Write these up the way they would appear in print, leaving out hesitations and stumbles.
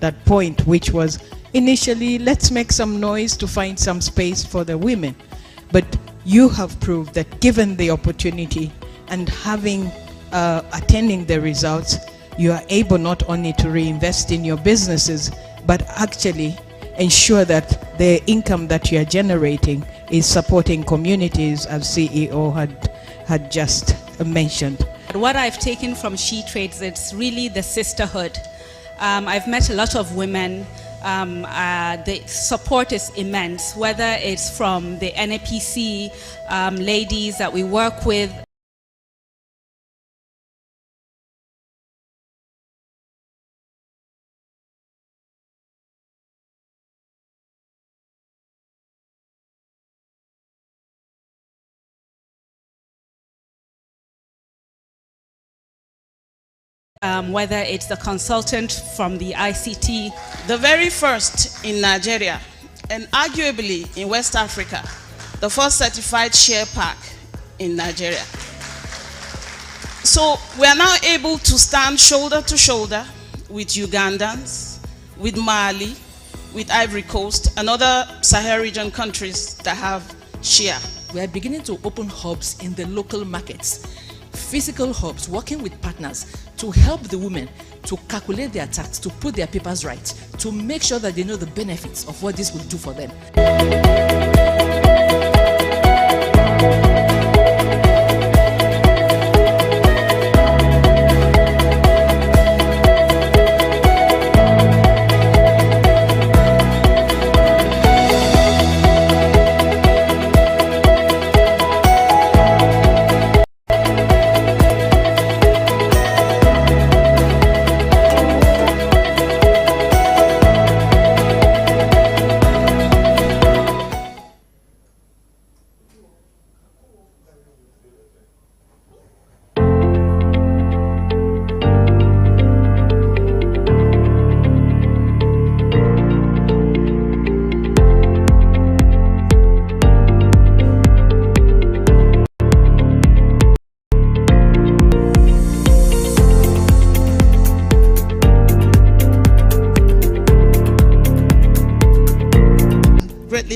that point, which was initially, let's make some noise to find some space for the women. But you have proved that given the opportunity and having attending the results, you are able not only to reinvest in your businesses, but actually ensure that the income that you are generating is supporting communities, as CEO had just mentioned. What I've taken from She Trades, it's really the sisterhood. I've met a lot of women. The support is immense, whether it's from the NEPC ladies that we work with. Whether it's the consultant from the ICT. The very first in Nigeria, and arguably in West Africa, the first certified share park in Nigeria. So we are now able to stand shoulder to shoulder with Ugandans, with Mali, with Ivory Coast, and other Sahel region countries that have share. We are beginning to open hubs in the local markets, physical hubs, working with partners to help the women to calculate their tax, to put their papers right, to make sure that they know the benefits of what this will do for them.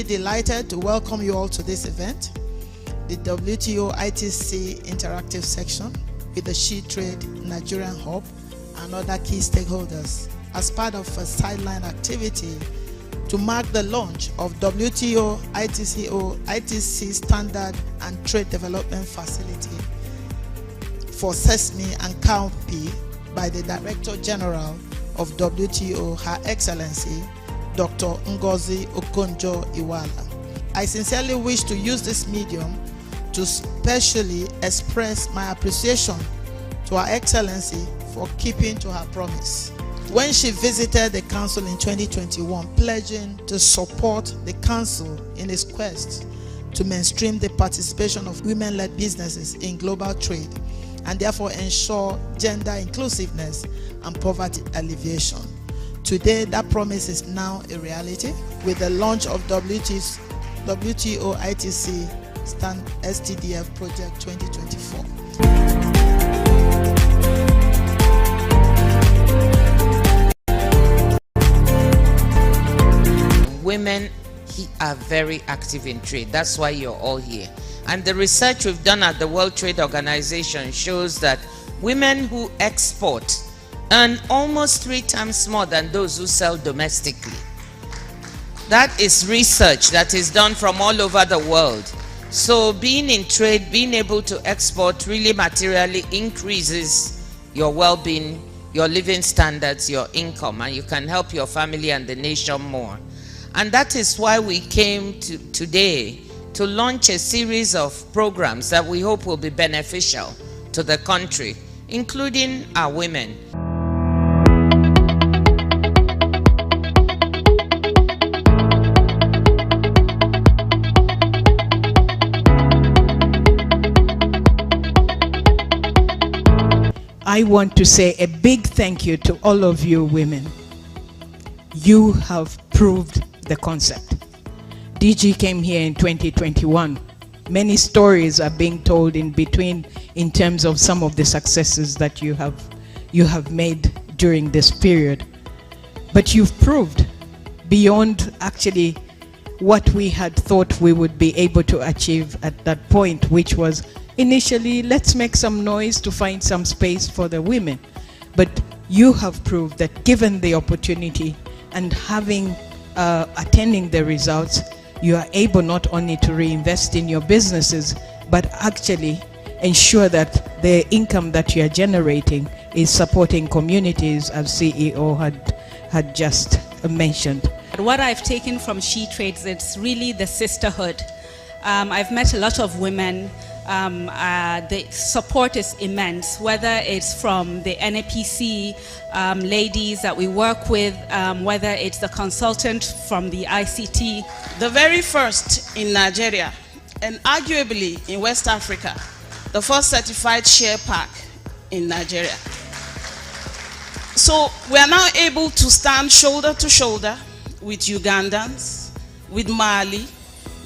Delighted to welcome you all to this event, the WTO ITC interactive section with the She Trade Nigerian Hub and other key stakeholders as part of a sideline activity to mark the launch of WTO ITC Standard and Trade Development Facility for Sesame and Cowpea by the Director General of WTO, Her Excellency Dr. Ngozi Okonjo-Iweala. I sincerely wish to use this medium to specially express my appreciation to Her Excellency for keeping to her promise. When she visited the Council in 2021, pledging to support the Council in its quest to mainstream the participation of women-led businesses in global trade and therefore ensure gender inclusiveness and poverty alleviation. Today, that promise is now a reality with the launch of WTO ITC STDF Project 2024. Women are very active in trade. That's why you're all here. And the research we've done at the World Trade Organization shows that women who export earn almost 3 times more than those who sell domestically. That is research that is done from all over the world. So being in trade, being able to export really materially increases your well-being, your living standards, your income, and you can help your family and the nation more. And that is why we came today to launch a series of programs that we hope will be beneficial to the country, including our women. I want to say a big thank you to all of you women. You have proved the concept. DG came here in 2021. Many stories are being told in between in terms of some of the successes that you have made during this period. But you've proved beyond actually what we had thought we would be able to achieve at that point, which was initially, let's make some noise to find some space for the women. But you have proved that given the opportunity and having attending the results, you are able not only to reinvest in your businesses, but actually ensure that the income that you are generating is supporting communities, as CEO had just mentioned. What I've taken from She Trades, it's really the sisterhood. I've met a lot of women. The support is immense, whether it's from the NEPC ladies that we work with, whether it's the consultant from the ICT. The very first in Nigeria, and arguably in West Africa, the first certified share park in Nigeria. So we are now able to stand shoulder to shoulder with Ugandans, with Mali,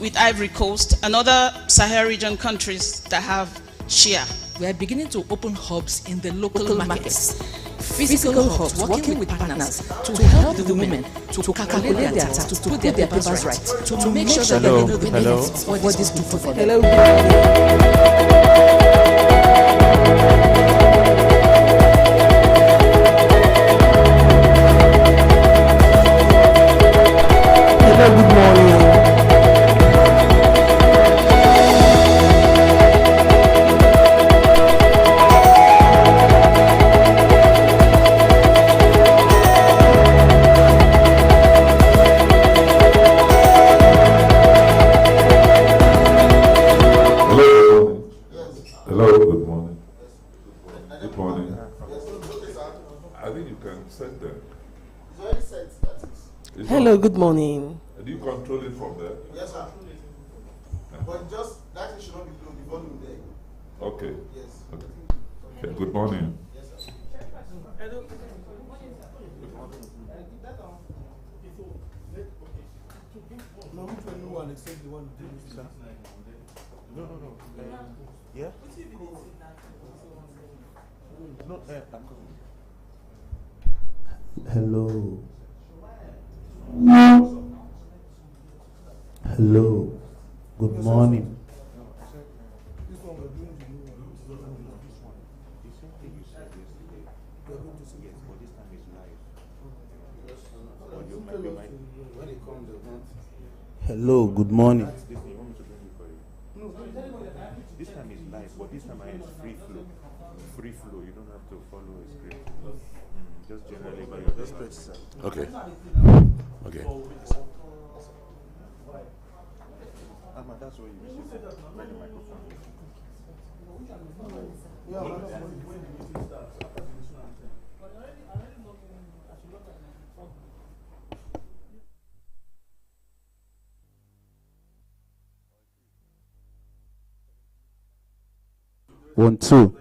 with Ivory Coast, and other Sahel region countries that have share. We are beginning to open hubs in the local markets. Physical hubs, working with partners to help the women to calculate their tax, to put their papers right, to make sure that they know the benefits of what this do for them. Hello, good morning. Hello, good morning. Good morning. I think you can set them. Hello, good morning. Do you control it from there? Yes, sir. But just that it should not be low, the volume there. Okay. Yes. Okay. Okay. Good morning. Yes, sir. Yeah? No, hello. Hello. Good morning. Hello, good morning. This time is live, but this time it's free flow. Free flow, you don't have to follow a script. Just generally by your press. Okay. Okay. That's what you should say. By the microphone. One, two.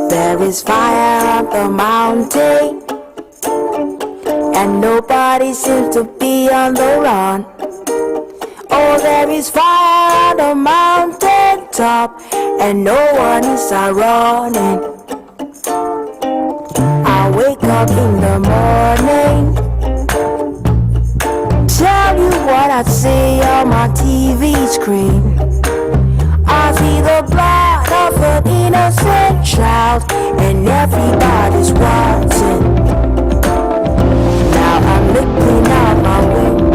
There is fire on the mountain, and nobody seems to be on the run. Oh, there is fire on the mountain top, and no one is running. I wake up in the morning, tell you what I see on my TV screen. I see the blood of an innocent child, and everybody's watching. Now I'm looking out my window.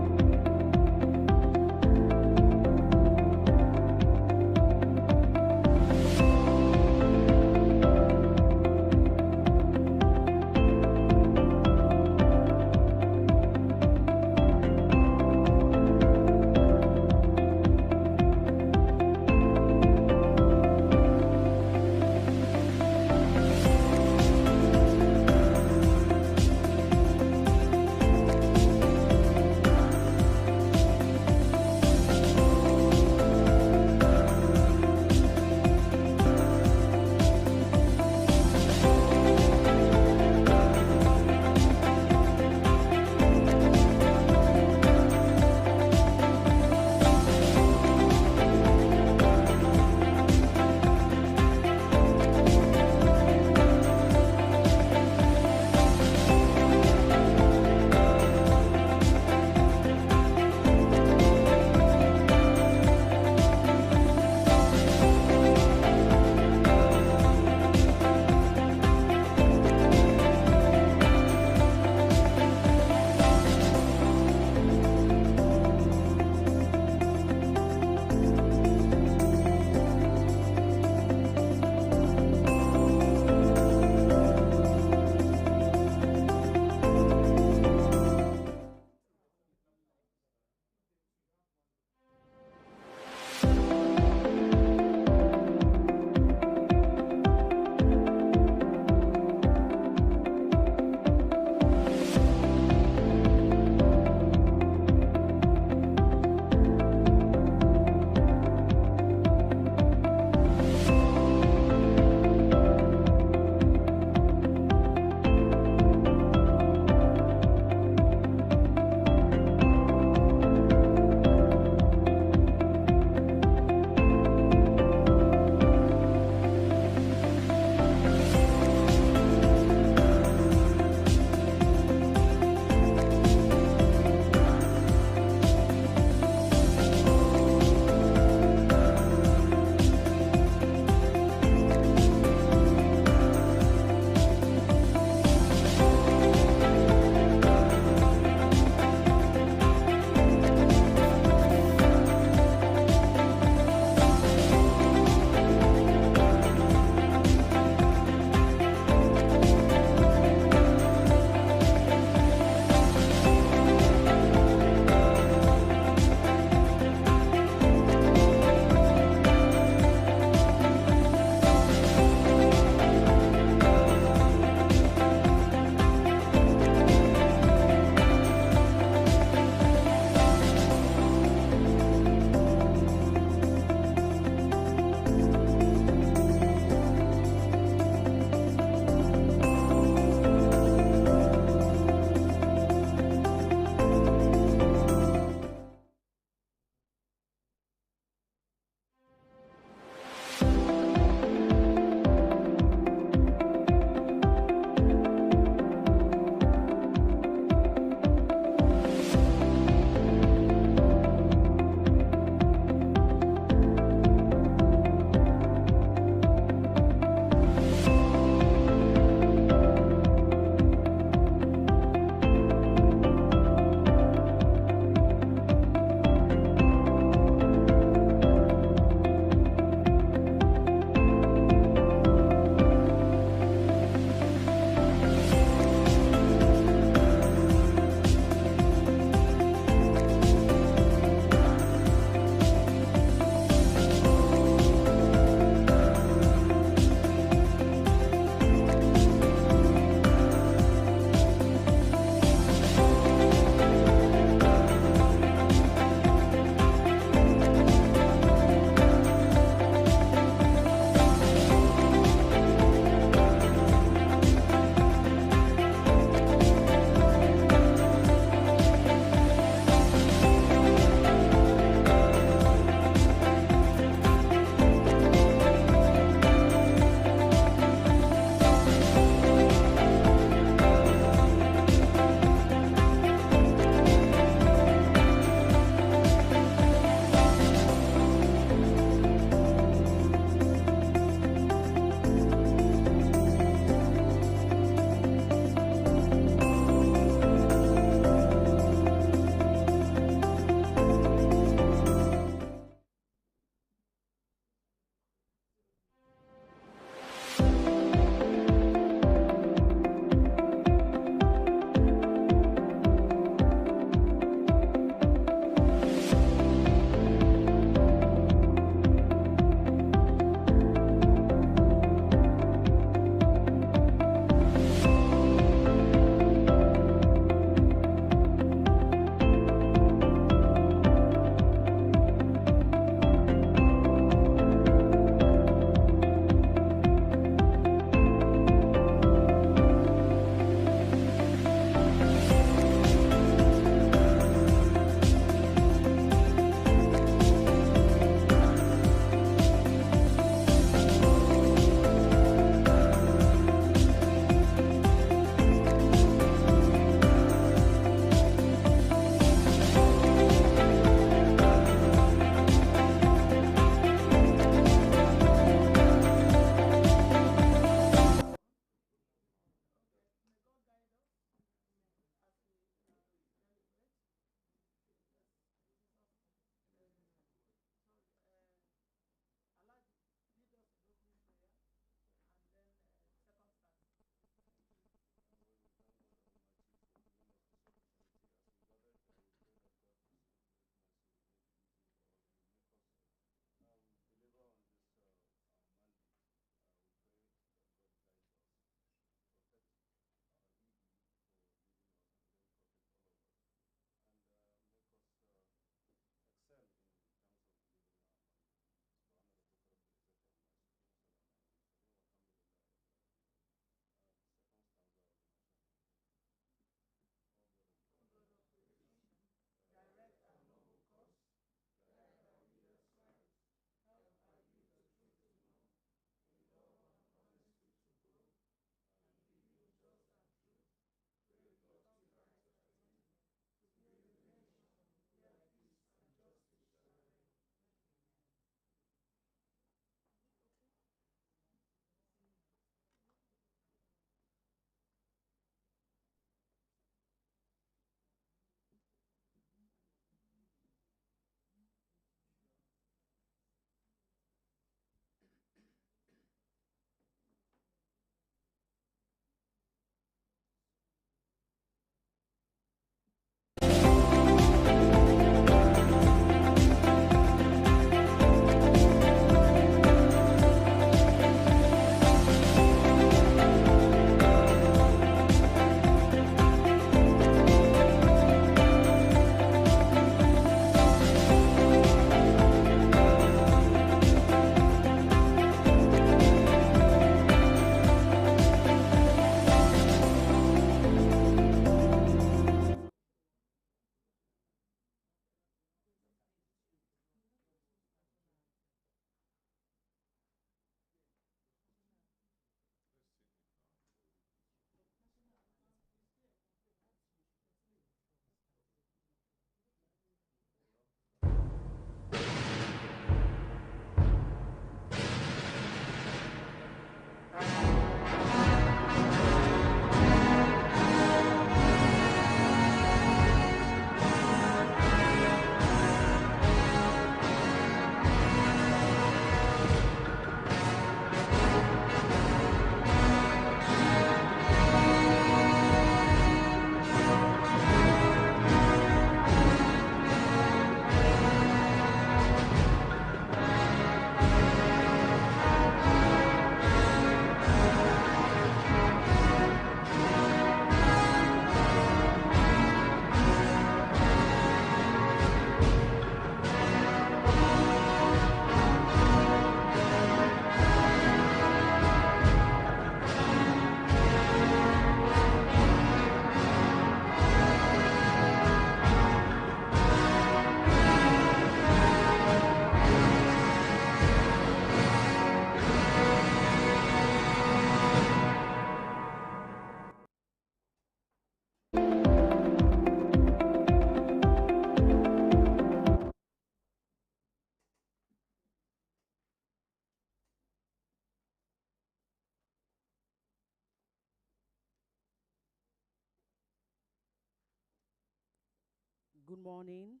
Good morning,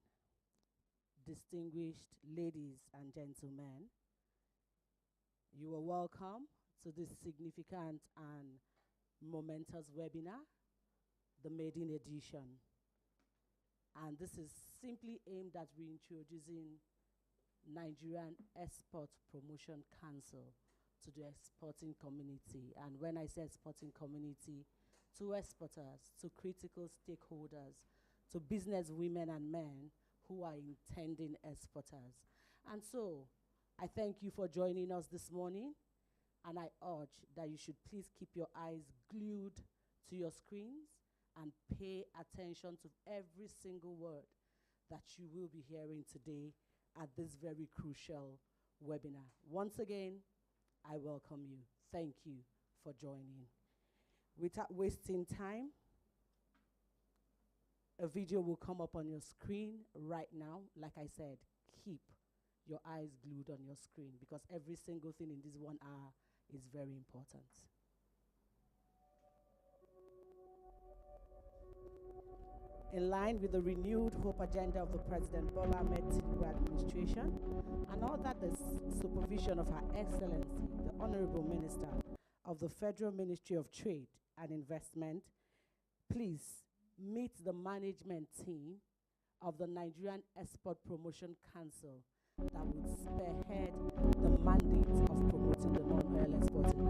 distinguished ladies and gentlemen. You are welcome to this significant and momentous webinar, the maiden edition. And this is simply aimed at reintroducing Nigerian Export Promotion Council to the exporting community. And when I say exporting community, to exporters, to critical stakeholders, to business women and men who are intending exporters. And so, I thank you for joining us this morning, and I urge that you should please keep your eyes glued to your screens and pay attention to every single word that you will be hearing today at this very crucial webinar. Once again, I welcome you. Thank you for joining. Without wasting time, a video will come up on your screen right now. Like I said, keep your eyes glued on your screen because every single thing in this 1 hour is very important. In line with the renewed hope agenda of the President Bola Ahmed Tinubu administration and under the supervision of Her Excellency, the Honorable Minister of the Federal Ministry of Trade and Investment, please meet the management team of the Nigerian Export Promotion Council that would spearhead the mandate of promoting the non-oil exports in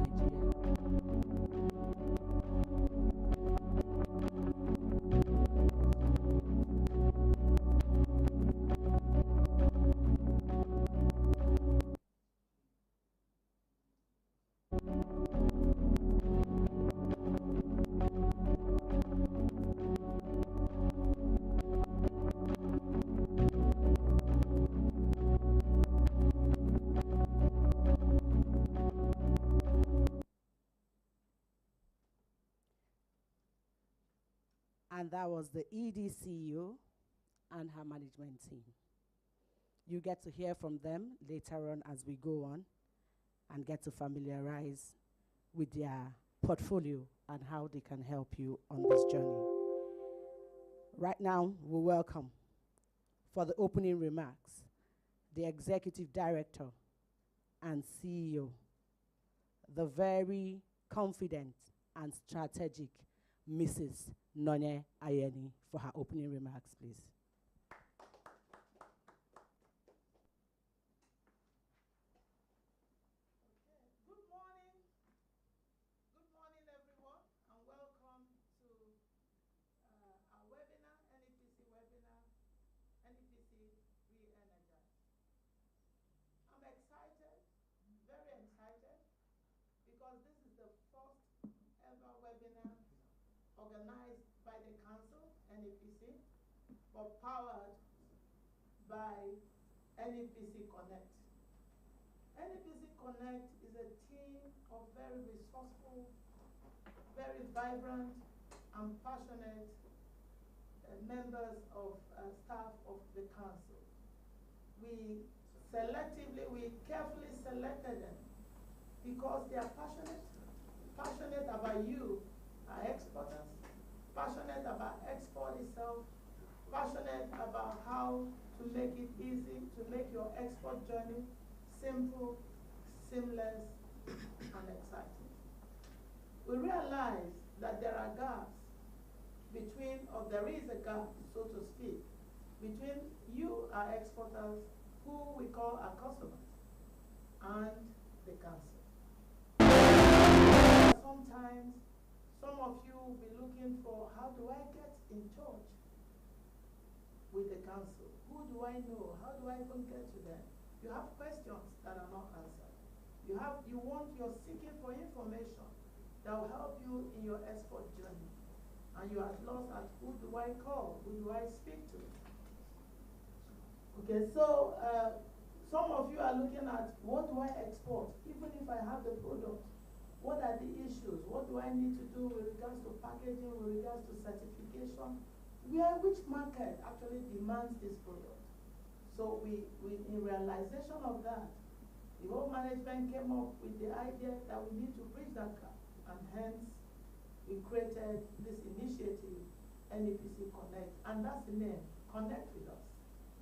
And that was the ED CEO and her management team. You get to hear from them later on as we go on and get to familiarize with their portfolio and how they can help you on this journey. Right now, we welcome for the opening remarks the Executive Director and CEO, the very confident and strategic Mrs. Nonye Ayeni, for her opening remarks, please. Good morning everyone, and welcome to our webinar, NEPC webinar, NEPC Re-Energized. I'm excited, very excited, because this is the first ever webinar organized by the Council, NEPC, but powered by NEPC Connect. NEPC Connect is a team of very resourceful, very vibrant, and passionate members of staff of the Council. We carefully selected them because they are passionate about you, our exporters, passionate about export itself, passionate about how to make it easy, to make your export journey simple, seamless, and exciting. We realize that there are gaps there is a gap, so to speak, between you, our exporters, who we call our customers, and the Council. Sometimes some of you will be looking for, how do I get in touch with the Council? Who do I know? How do I even get to them? You have questions that are not answered. You're seeking for information that will help you in your export journey. And you are lost at who do I call? Who do I speak to? Okay, so some of you are looking at, what do I export? Even if I have the product, what are the issues? What do I need to do with regards to packaging, with regards to certification? Which market actually demands this product? So in realization of that, the whole management came up with the idea that we need to bridge that gap, and hence we created this initiative, NEPC Connect, and that's the name. connect with us.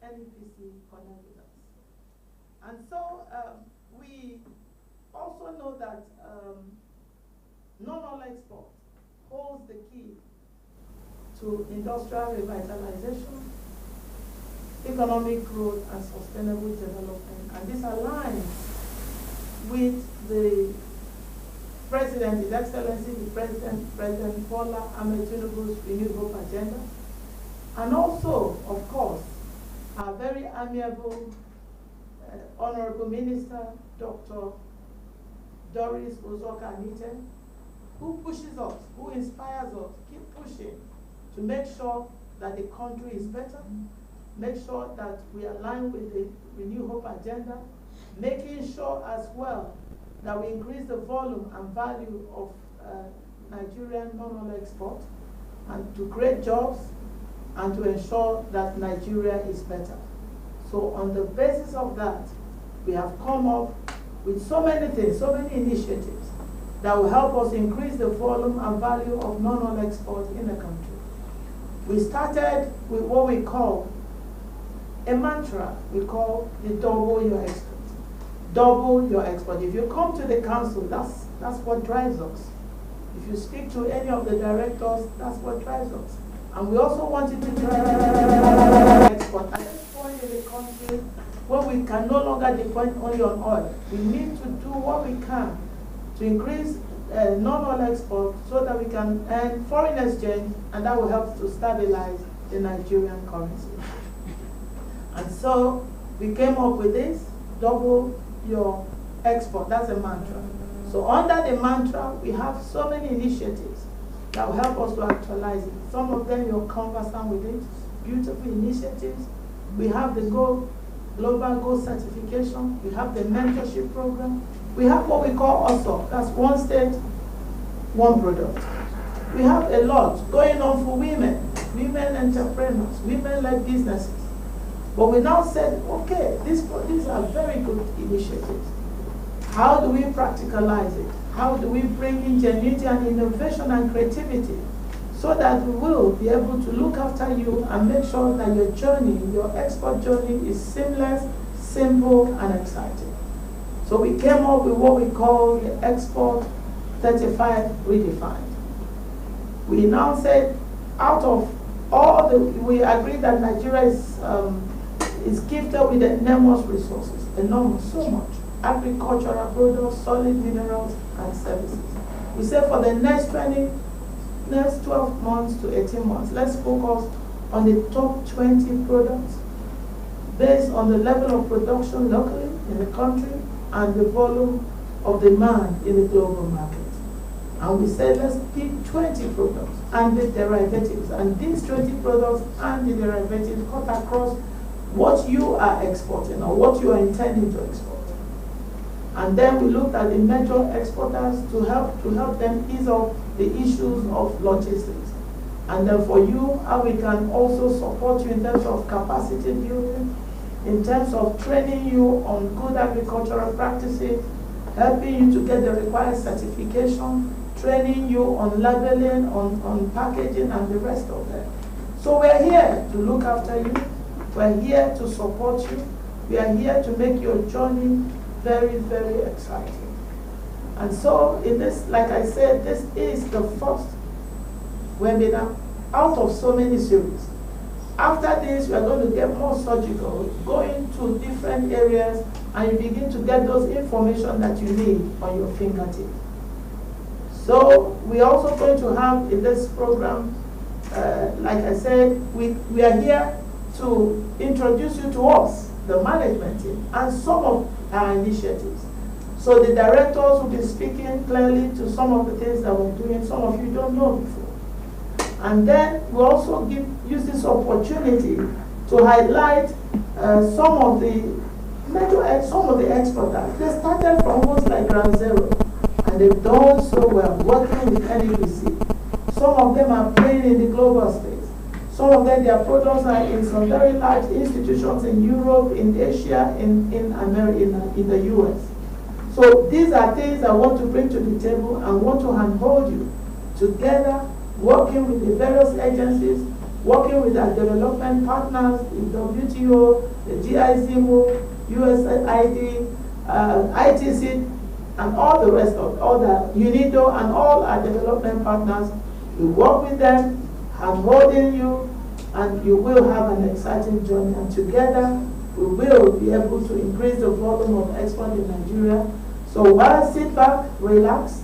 NEPC Connect with us. And so we also know that non-oil export holds the key to industrial revitalization, economic growth, and sustainable development. And this aligns with the President, His Excellency, the President Bola Ahmed Tinubu's Renewed Hope agenda, and also, of course, our very amiable, Honorable Minister, Dr. Doris Uzoka-Anite, who pushes us, who inspires us, keep pushing to make sure that the country is better, make sure that we align with the Renewed Hope agenda, making sure as well that we increase the volume and value of Nigerian non-oil export, and to create jobs and to ensure that Nigeria is better. So on the basis of that, we have come up with so many things, so many initiatives that will help us increase the volume and value of non-oil export in the country. We started with what we call a mantra, we call the double your export. Double your export. If you come to the council, that's what drives us. If you speak to any of the directors, that's what drives us. And we also wanted to drive export. At this point in the country, where we can no longer depend only on oil, we need to do what we can to increase non-oil export so that we can earn foreign exchange, and that will help to stabilize the Nigerian currency. And so we came up with this, double your export. That's a mantra. So under the mantra, we have so many initiatives that will help us to actualize it. Some of them you're conversant with it, beautiful initiatives. We have the Global Goal Certification. We have the mentorship program. We have what we call OSO. That's one state, one product. We have a lot going on for women entrepreneurs, women-led businesses. But we now said, okay, these are very good initiatives. How do we practicalize it? How do we bring ingenuity and innovation and creativity so that we will be able to look after you and make sure that your journey, your export journey is seamless, simple, and exciting? So we came up with what we call the Export 35 Redefined. We now said, out of all we agree that Nigeria is gifted with enormous resources, enormous, so much. Agricultural products, solid minerals, and services. We say for the next 12 months to 18 months, let's focus on the top 20 products based on the level of production locally in the country and the volume of demand in the global market. And we said let's pick 20 products and the derivatives. And these 20 products and the derivatives cut across what you are exporting or what you are intending to export. And then we looked at the major exporters to help them ease up the issues of logistics. And then for you, how we can also support you in terms of capacity building, in terms of training you on good agricultural practices, helping you to get the required certification, training you on labeling, on packaging, and the rest of that. So we're here to look after you. We're here to support you. We are here to make your journey very, very exciting. And so in this, like I said, this is the first webinar out of so many series. After this, we are going to get more surgical, going to different areas, and you begin to get those information that you need on your fingertip. So we're also going to have in this program, like I said, we are here to introduce you to us, the management team, and some of our initiatives. So the directors will be speaking clearly to some of the things that we're doing, some of you don't know before. And then we also use this opportunity to highlight some of the exporters. They started from almost like ground zero, and they've done so well working with NEPC. Some of them are playing in the global space. Some of them, their products are in some very large institutions in Europe, in Asia, in America, in the US. So these are things I want to bring to the table and want to handhold you together, working with the various agencies working with our development partners, the WTO, the GIZ move, USAID, ITC, and all the rest of all the UNIDO and all our development partners. We work with them, handholding you, and you will have an exciting journey. And together, we will be able to increase the volume of export in Nigeria. So while sit back, relax,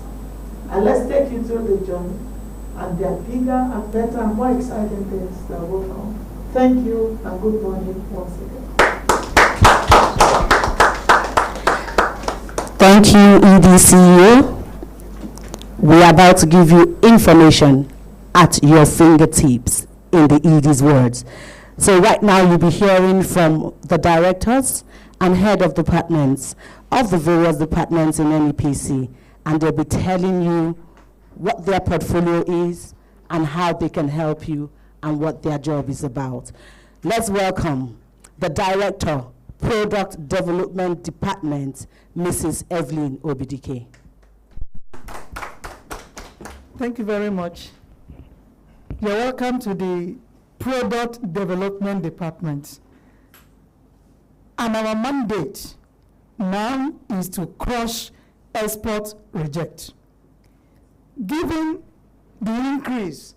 and let's take you through the journey. And there are bigger and better and more exciting things that will come. Thank you, and good morning once again. Thank you, EDCU. We are about to give you information at your fingertips, in the ED's words. So right now you'll be hearing from the directors and head of departments of the various departments in NEPC, and they'll be telling you what their portfolio is and how they can help you and what their job is about. Let's welcome the Director, Product Development Department, Mrs. Evelyn Obidike. Thank you very much. You're welcome to the Product Development Department. And our mandate now is to crush export reject. Given the increase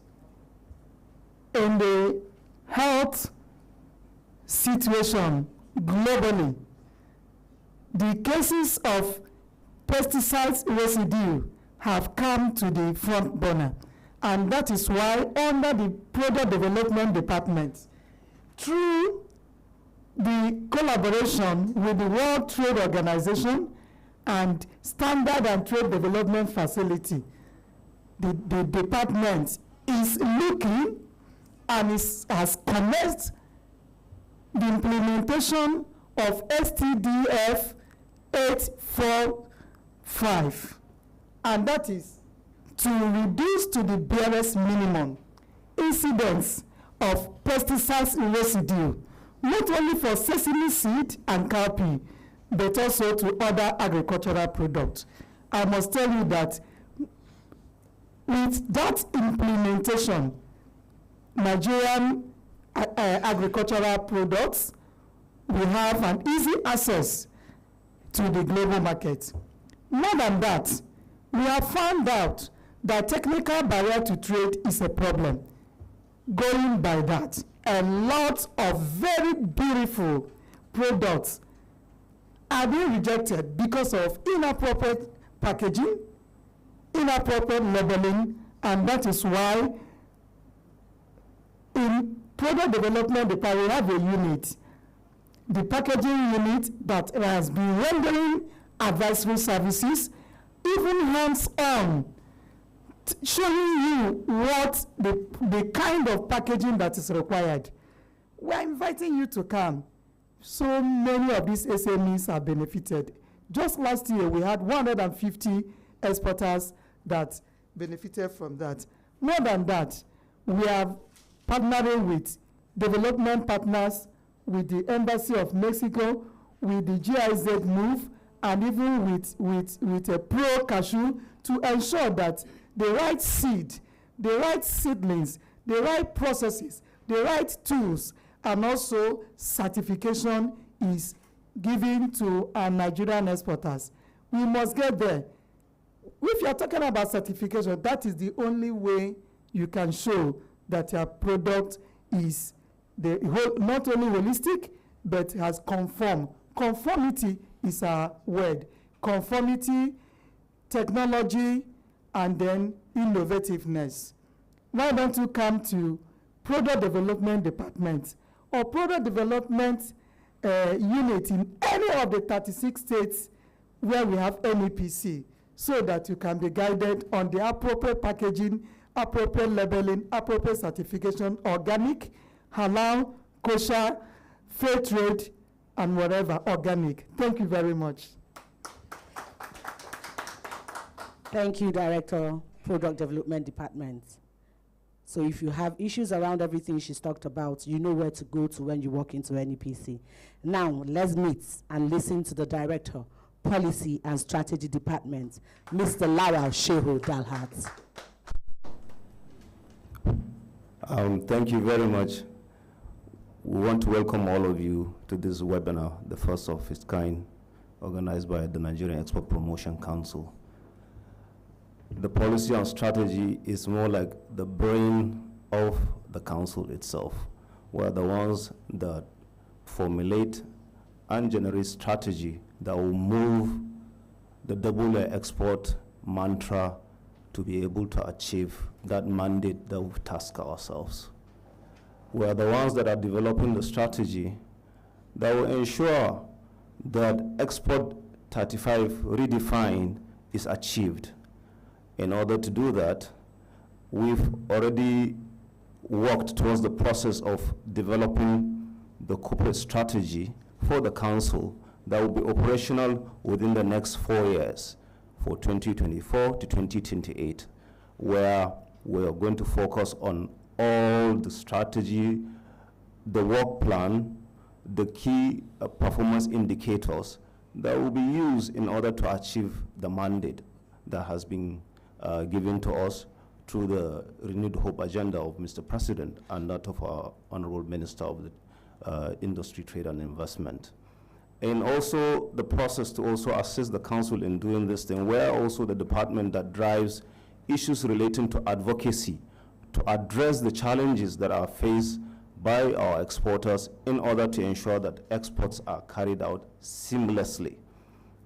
in the health situation globally, the cases of pesticides residue have come to the front burner. And that is why under the Product Development Department, through the collaboration with the World Trade Organization and Standard and Trade Development Facility, the department is looking and has commenced the implementation of STDF 845, and that is to reduce to the barest minimum incidents of pesticides residue, not only for sesame seed and cowpea, but also to other agricultural products. I must tell you that with that implementation, Nigerian agricultural products will have an easy access to the global market. More than that, we have found out that technical barrier to trade is a problem. Going by that, a lot of very beautiful products are being rejected because of inappropriate packaging, inappropriate labeling, and that is why in Product Development Department we have a unit, the packaging unit, that has been rendering advisory services, even hands-on, showing you what the kind of packaging that is required. We are inviting you to come. So many of these SMEs are benefited. Just last year, we had 150 exporters that benefited from that. More than that, we are partnering with development partners, with the Embassy of Mexico, with the GIZ move, and even with a Pro Cashew to ensure that the right seed, the right seedlings, the right processes, the right tools, and also certification is given to our Nigerian exporters. We must get there. If you're talking about certification, that is the only way you can show that your product is not only holistic, but has conformed. Conformity is our word. Conformity, technology, and then innovativeness. Why don't you come to Product Development Department or Product Development unit in any of the 36 states where we have NEPC, so that you can be guided on the appropriate packaging, appropriate labeling, appropriate certification, organic, halal, kosher, fair trade, and whatever, organic. Thank you very much. Thank you, Director, Product Development Department. So if you have issues around everything she's talked about, you know where to go to when you walk into NEPC. Now, let's meet and listen to the Director, Policy and Strategy Department, Mr. Lawal Shehu Dalhat. Thank you very much. We want to welcome all of you to this webinar, the first of its kind, organized by the Nigerian Export Promotion Council. The policy and strategy is more like the brain of the council itself. We're the ones that formulate and generate strategy that will move the double export mantra to be able to achieve that mandate that we've tasked ourselves. We are the ones that are developing the strategy that will ensure that Export 35 redefined is achieved. In order to do that, we've already worked towards the process of developing the corporate strategy for the council that will be operational within the next 4 years, for 2024 to 2028, where we are going to focus on all the strategy, the work plan, the key performance indicators that will be used in order to achieve the mandate that has been given to us through the Renewed Hope agenda of Mr. President and that of our Honorable Minister of the Industry, Trade and Investment. And also the process to also assist the council in doing this thing, where also the department that drives issues relating to advocacy to address the challenges that are faced by our exporters in order to ensure that exports are carried out seamlessly.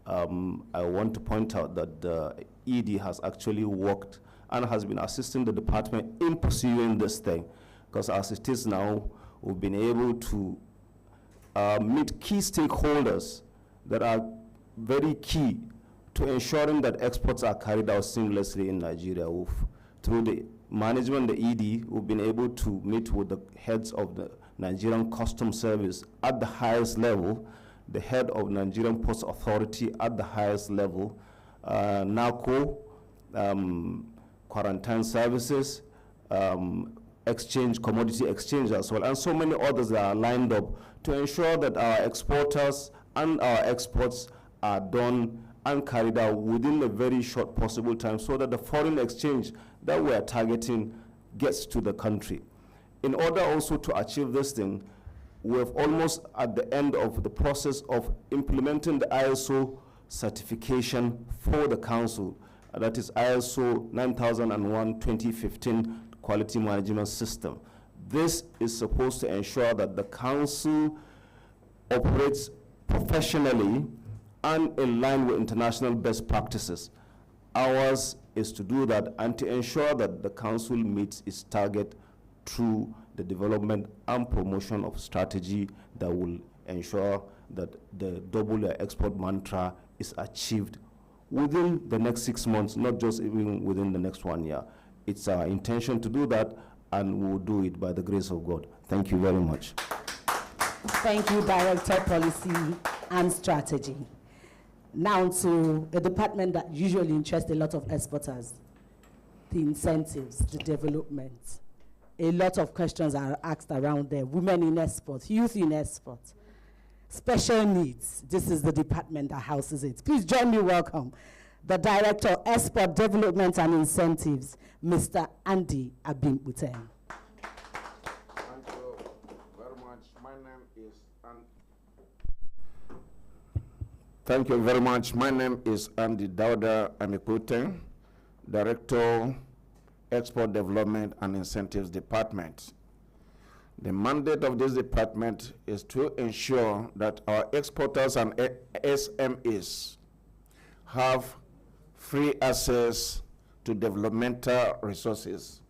I want to point out that the ED has actually worked and has been assisting the department in pursuing this thing, because as it is now, we've been able to meet key stakeholders that are very key to ensuring that exports are carried out seamlessly in Nigeria. Through the management, the ED, we've been able to meet with the heads of the Nigerian Customs Service at the highest level, the head of Nigerian Post Authority at the highest level, NACO, quarantine services, exchange, commodity exchange as well, and so many others that are lined up to ensure that our exporters and our exports are done and carried out within a very short possible time, so that the foreign exchange that we are targeting gets to the country. In order also to achieve this thing, we're almost at the end of the process of implementing the ISO certification for the council. That is ISO 9001-2015 Quality Management System. This is supposed to ensure that the council operates professionally and in line with international best practices. Ours is to do that and to ensure that the council meets its target through the development and promotion of strategy that will ensure that the double export mantra is achieved within the next 6 months, not just even within the next 1 year. It's our intention to do that, and we will do it by the grace of God. Thank you very much. Thank you, Director, Policy and Strategy. Now to a department that usually interests a lot of exporters, the incentives, the development. A lot of questions are asked around there. Women in export, youth in export, special needs. This is the department that houses it. Please join me, welcome the Director of Export Development and Incentives, Mr. Andy Abimputen. Thank you very much. My name is Thank you very much. My name is Andy Dauda Abimputen, Director, Export Development and Incentives Department. The mandate of this department is to ensure that our exporters and SMEs have free access to developmental resources,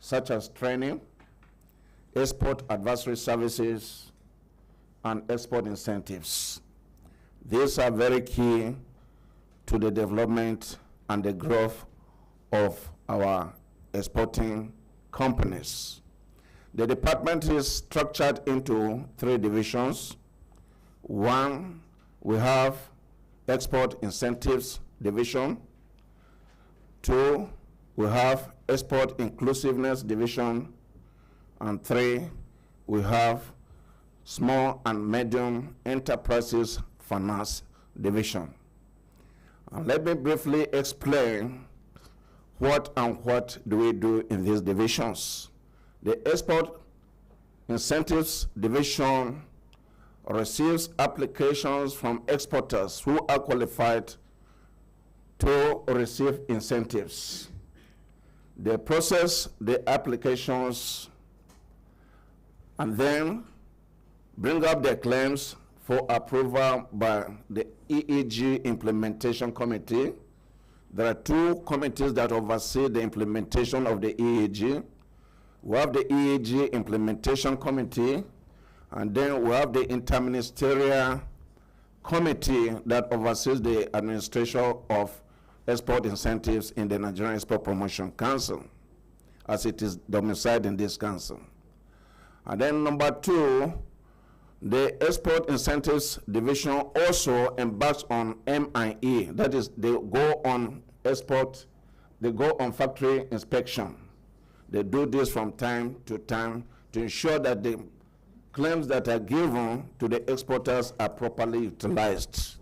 such as training, export advisory services, and export incentives. These are very key to the development and the growth of our exporting companies. The department is structured into 3 divisions. 1, we have Export Incentives Division. 2, we have Export Inclusiveness Division. And 3, we have Small and Medium Enterprises Finance Division. And let me briefly explain what do we do in these divisions. The Export Incentives Division receives applications from exporters who are qualified to receive incentives. They process the applications and then bring up their claims for approval by the EEG Implementation Committee. There are two committees that oversee the implementation of the EEG. We have the EEG Implementation Committee, and then we have the Interministerial Committee that oversees the administration of export incentives in the Nigerian Export Promotion Council, as it is domiciled in this council. And then number two, the Export Incentives Division also embarks on MIE, that is, they go on export, they go on factory inspection. They do this from time to time to ensure that the claims that are given to the exporters are properly utilized.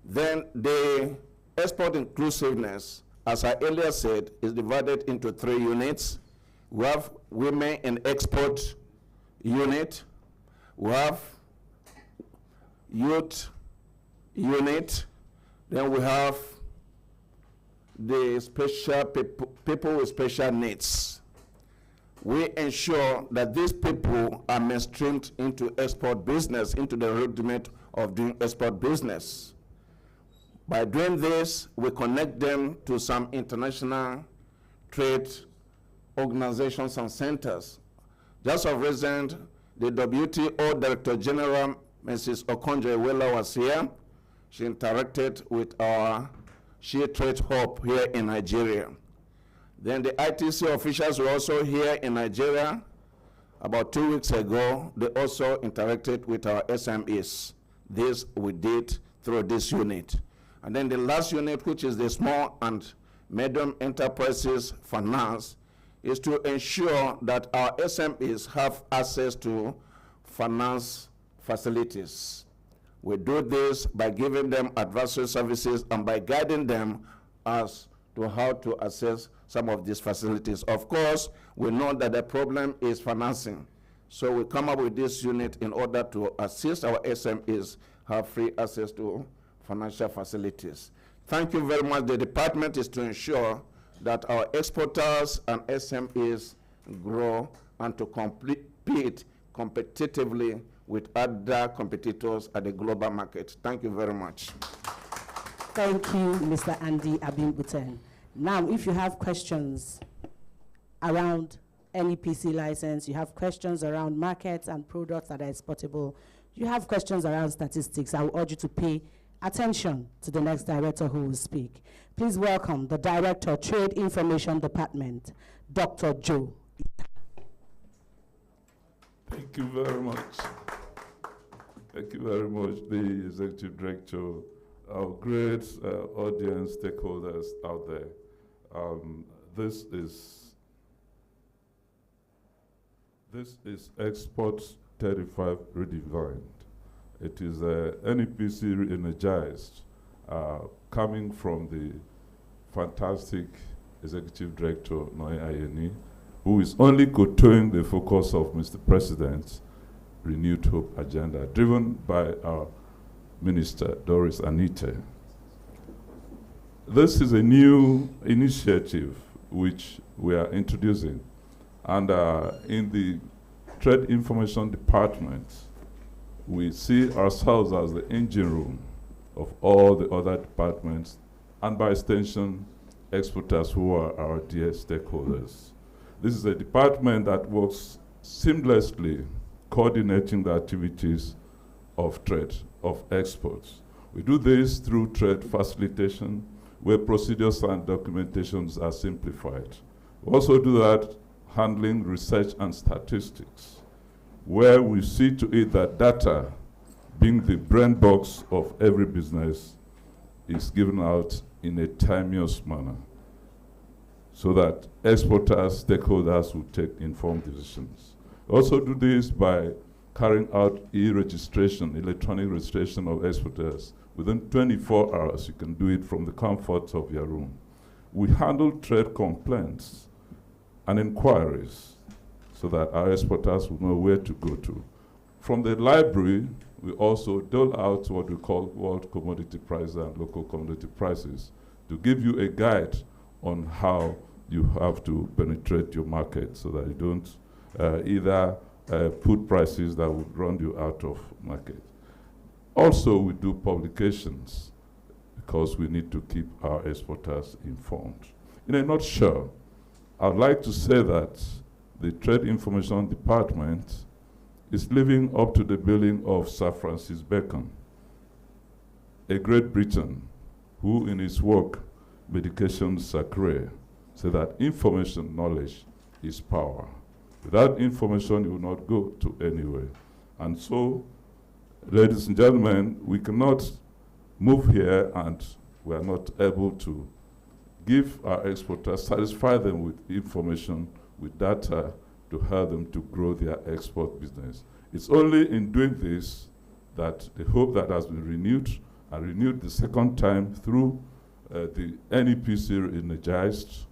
Then the export inclusiveness, as I earlier said, is divided into 3 units. We have women in export unit, we have youth unit, then we have the special people with special needs. We ensure that these people are mainstreamed into export business, into the rudiment of doing export business. By doing this, we connect them to some international trade organizations and centers. Just of recent, the WTO Director General, Mrs. Okonjo-Iweala, was here. She interacted with our She Trade Hub here in Nigeria. Then the ITC officials were also here in Nigeria. About 2 weeks ago, they also interacted with our SMEs. This we did through this unit. And then the last unit, which is the Small and Medium Enterprises Finance, is to ensure that our SMEs have access to finance facilities. We do this by giving them advisory services and by guiding them as to how to access some of these facilities. Of course, we know that the problem is financing. So we come up with this unit in order to assist our SMEs have free access to financial facilities. Thank you very much. The department is to ensure that our exporters and SMEs grow and to compete competitively with other competitors at the global market. Thank you very much. Thank you, Mr. Andy Abimbuten. Now, if you have questions around NEPC license, you have questions around markets and products that are exportable, you have questions around statistics, I will urge you to pay attention to the next director who will speak. Please welcome the Director, Trade Information Department, Dr. Joe. Thank you very much. Thank you very much, the Executive Director, our great audience, stakeholders out there. This is Export 35 redefined. It is NEPC Re-Energized, coming from the fantastic Executive Director, Noe Ayeni, who is only continuing the focus of Mr. President's Renewed Hope agenda, driven by our Minister, Doris Anite. This is a new initiative which we are introducing. And in the Trade Information Department, we see ourselves as the engine room of all the other departments, and by extension, exporters who are our dear stakeholders. This is a department that works seamlessly, coordinating the activities of trade, of exports. We do this through trade facilitation, where procedures and documentations are simplified. We also do that handling research and statistics, where we see to it that data, being the brain box of every business, is given out in a timeous manner, so that exporters, stakeholders will take informed decisions. We also do this by carrying out e-registration, electronic registration of exporters. Within 24 hours, you can do it from the comfort of your room. We handle trade complaints and inquiries so that our exporters will know where to go to. From the library, we also dole out what we call world commodity prices and local commodity prices to give you a guide on how you have to penetrate your market so that you don't either put prices that would run you out of market. Also, we do publications because we need to keep our exporters informed. In a nutshell, I'd like to say that the Trade Information Department is living up to the billing of Sir Francis Bacon, a Great Britain, who in his work, Medication Sacrée, said that information knowledge is power. Without information, you will not go to anywhere. And so, ladies and gentlemen, we cannot move here and we are not able to give our exporters, satisfy them with information, with data, to help them to grow their export business. It's only in doing this that the hope that has been renewed, and renewed the second time through the NEPC Re-Energized,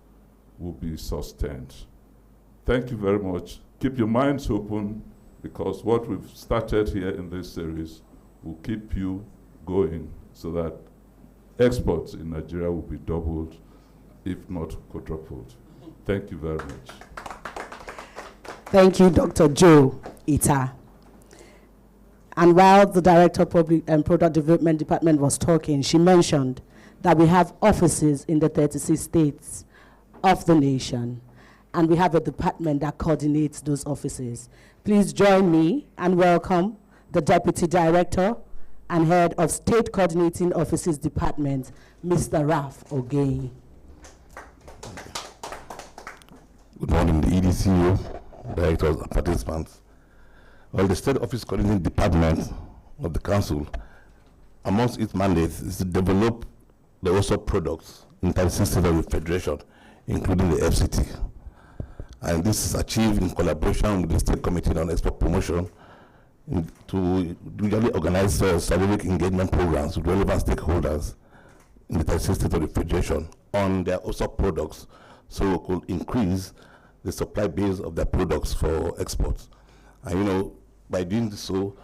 will be sustained. Thank you very much. Keep your minds open, because what we've started here in this series will keep you going so that exports in Nigeria will be doubled, if not quadrupled. Thank you very much. Thank you, Dr. Joe Ita. And while the Director of Public and Product Development Department was talking, she mentioned that we have offices in the 36 states of the nation, and we have a department that coordinates those offices. Please join me and welcome the Deputy Director and Head of State Coordinating Offices Department, Mr. Raf Ogei. Good morning, the EDCO, directors and participants. Well, the State Office Coordinating Department of the Council, amongst its mandates, is to develop the OSOP products in 36 states of the Federation, including the FCT. And this is achieved in collaboration with the State Committee on Export Promotion to usually organize strategic engagement programs with relevant stakeholders in the 36 states of the Federation on their OSOP products, so we could increase the supply base of their products for exports. And you know, by doing so,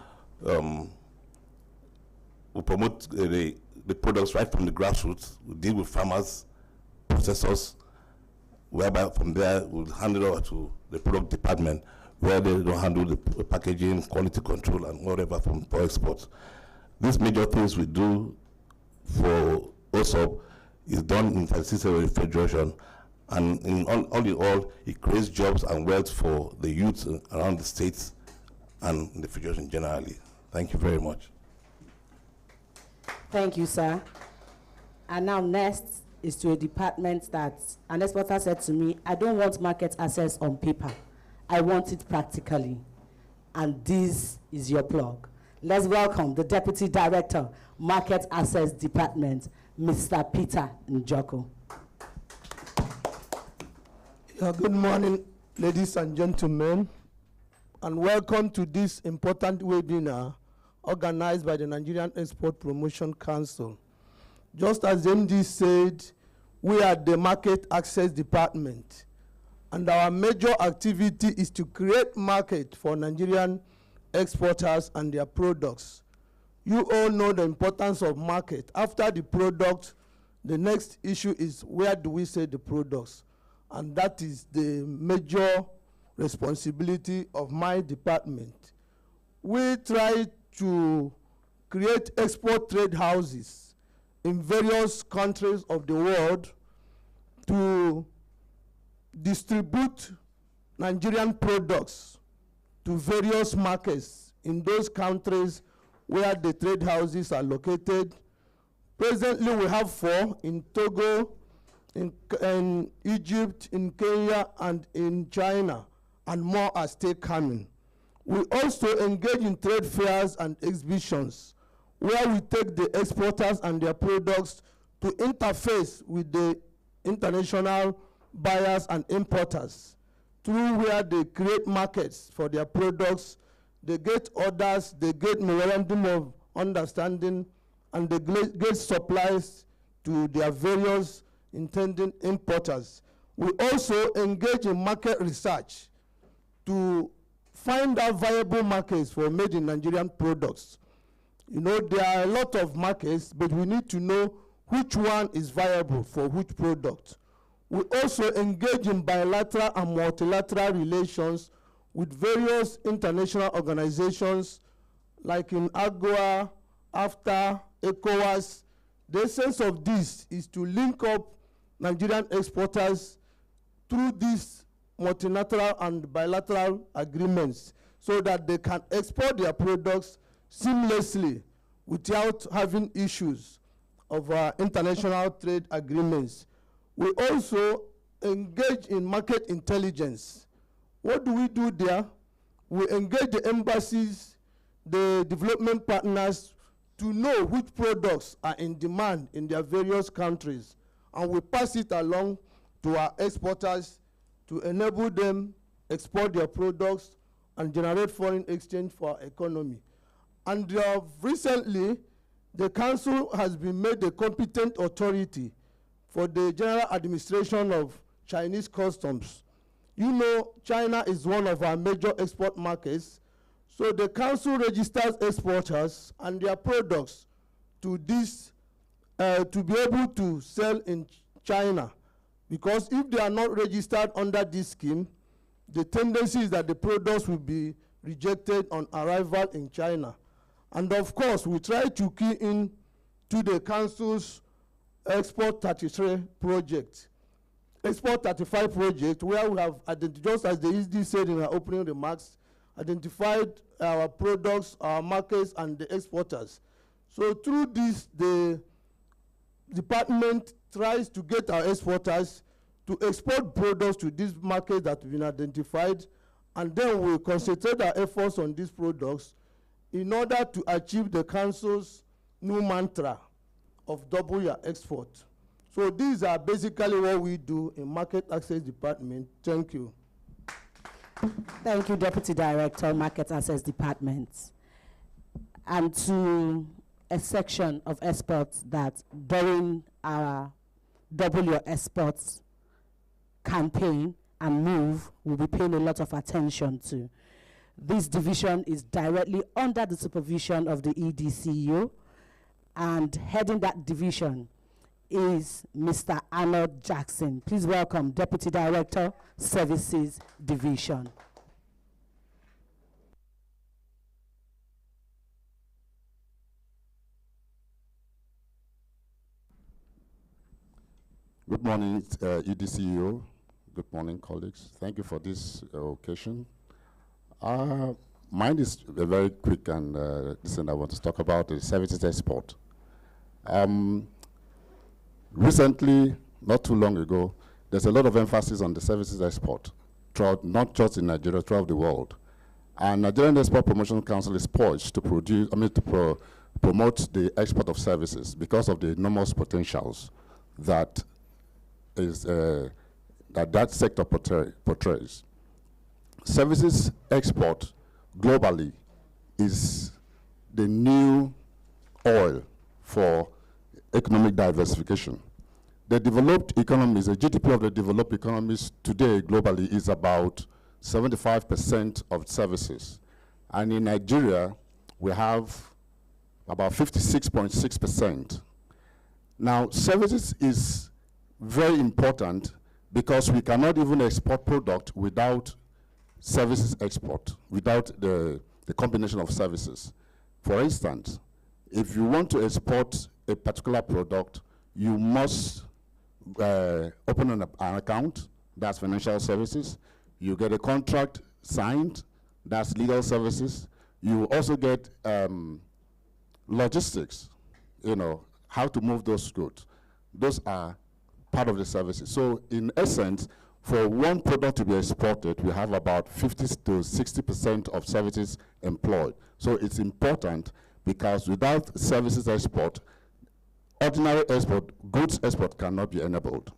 we promote the products right from the grassroots. We deal with farmers, processors, whereby from there we'll hand it over to the product department, where they don't handle the packaging, quality control, and whatever for exports. These major things we do for OSOP is done in the Federation, and in all, it creates jobs and wealth for the youth around the states and the Federation generally. Thank you very much. Thank you, sir. And now next is to a department that an exporter said to me, I don't want market access on paper. I want it practically. And this is your plug. Let's welcome the Deputy Director, Market Access Department, Mr. Peter Njoko. Good morning, ladies and gentlemen, and welcome to this important webinar organized by the Nigerian Export Promotion Council. Just as MD said, we are the Market Access Department, and our major activity is to create market for Nigerian exporters and their products. You all know the importance of market. After the product, the next issue is where do we sell the products? And that is the major responsibility of my department. We try to create export trade houses in various countries of the world to distribute Nigerian products to various markets in those countries where the trade houses are located. Presently, we have 4 in Togo, in Egypt, in Kenya, and in China, and more are still coming. We also engage in trade fairs and exhibitions where we take the exporters and their products to interface with the international buyers and importers, through where they create markets for their products, they get orders, they get memorandum of understanding, and they get supplies to their various intended importers. We also engage in market research to find out viable markets for made in Nigerian products. You know, there are a lot of markets, but we need to know which one is viable for which product. We also engage in bilateral and multilateral relations with various international organizations like in AGOA, AFTA, ECOWAS. The essence of this is to link up Nigerian exporters through these multilateral and bilateral agreements so that they can export their products seamlessly without having issues of international trade agreements. We also engage in market intelligence. What do we do there? We engage the embassies, the development partners to know which products are in demand in their various countries, and we pass it along to our exporters to enable them export their products and generate foreign exchange for our economy. And recently, the council has been made a competent authority for the general administration of Chinese customs. You know, China is one of our major export markets, so the council registers exporters and their products to this, to be able to sell in China. Because if they are not registered under this scheme, the tendency is that the products will be rejected on arrival in China. And of course, we try to key in to the council's Export 33 project. Export 35 project, where we have identified, just as the ESD said in our opening remarks, identified our products, our markets, and the exporters. So through this, the department tries to get our exporters to export products to these markets that have been identified, and then we concentrate our efforts on these products in order to achieve the council's new mantra of double your export. So these are basically what we do in Market Access Department. Thank you. Thank you, Deputy Director, Market Access Department. And to a section of exports that during our Double Your Exports campaign and move, we'll be paying a lot of attention to. This division is directly under the supervision of the EDCEO, and heading that division is Mr. Arnold Jackson. Please welcome Deputy Director, Services Division. Good morning, EDCEO. Good morning, colleagues. Thank you for this occasion. Mine is very quick, and this thing I want to talk about is services export. Recently, not too long ago, there's a lot of emphasis on the services export, throughout, not just in Nigeria, throughout the world. And Nigerian Export Promotion Council is poised to promote the export of services because of the enormous potentials that is that sector portrays. Services export globally is the new oil for economic diversification. The developed economies, the GDP of the developed economies today globally is about 75% of services. And in Nigeria, we have about 56.6%. Now, services is very important because we cannot even export product without services export, without the combination of services. For instance, if you want to export a particular product, you must open an account, that's financial services. You get a contract signed, that's legal services. You also get logistics, you know, how to move those goods. Those are part of the services. So in essence, for one product to be exported, we have about 50 to 60% of services employed. So it's important because without services export, ordinary export, goods export cannot be enabled.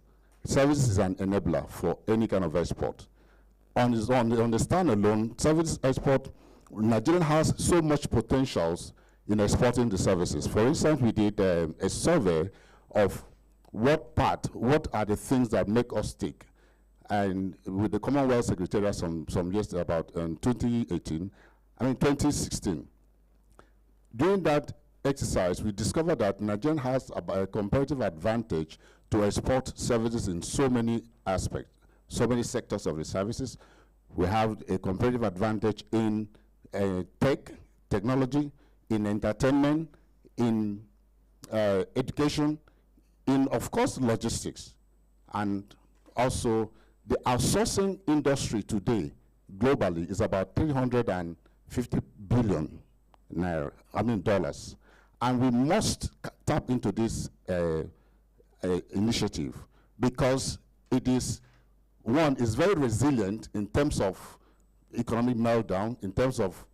Services is an enabler for any kind of export. On the standalone, services export, Nigeria has so much potentials in exporting the services. For instance, we did a survey of what are the things that make us tick. and with the Commonwealth Secretariat some years about 2016. During that exercise, we discovered that Nigeria has a comparative advantage to export services in so many aspects, so many sectors of the services. We have a comparative advantage in technology, in entertainment, in education, in, of course, logistics. And also, the outsourcing industry today, globally, is about $350 billion dollars. And we must tap into this initiative because it is, one, is very resilient in terms of economic meltdown, in terms of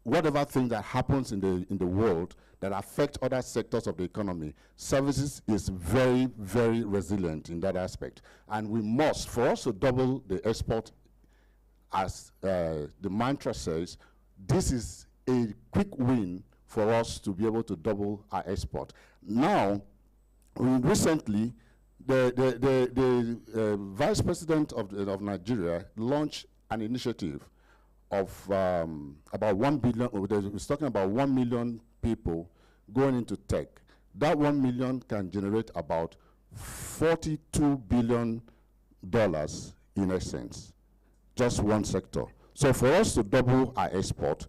whatever thing that happens in the world that affect other sectors of the economy. Services is very, very resilient in that aspect. And we must, for us to double the export, as the mantra says, this is a quick win for us to be able to double our export. Now, recently, the Vice President of Nigeria launched an initiative of about 1 billion, he's talking about 1 million people going into tech. That 1 million can generate about $42 billion in essence, just one sector. So for us to double our export,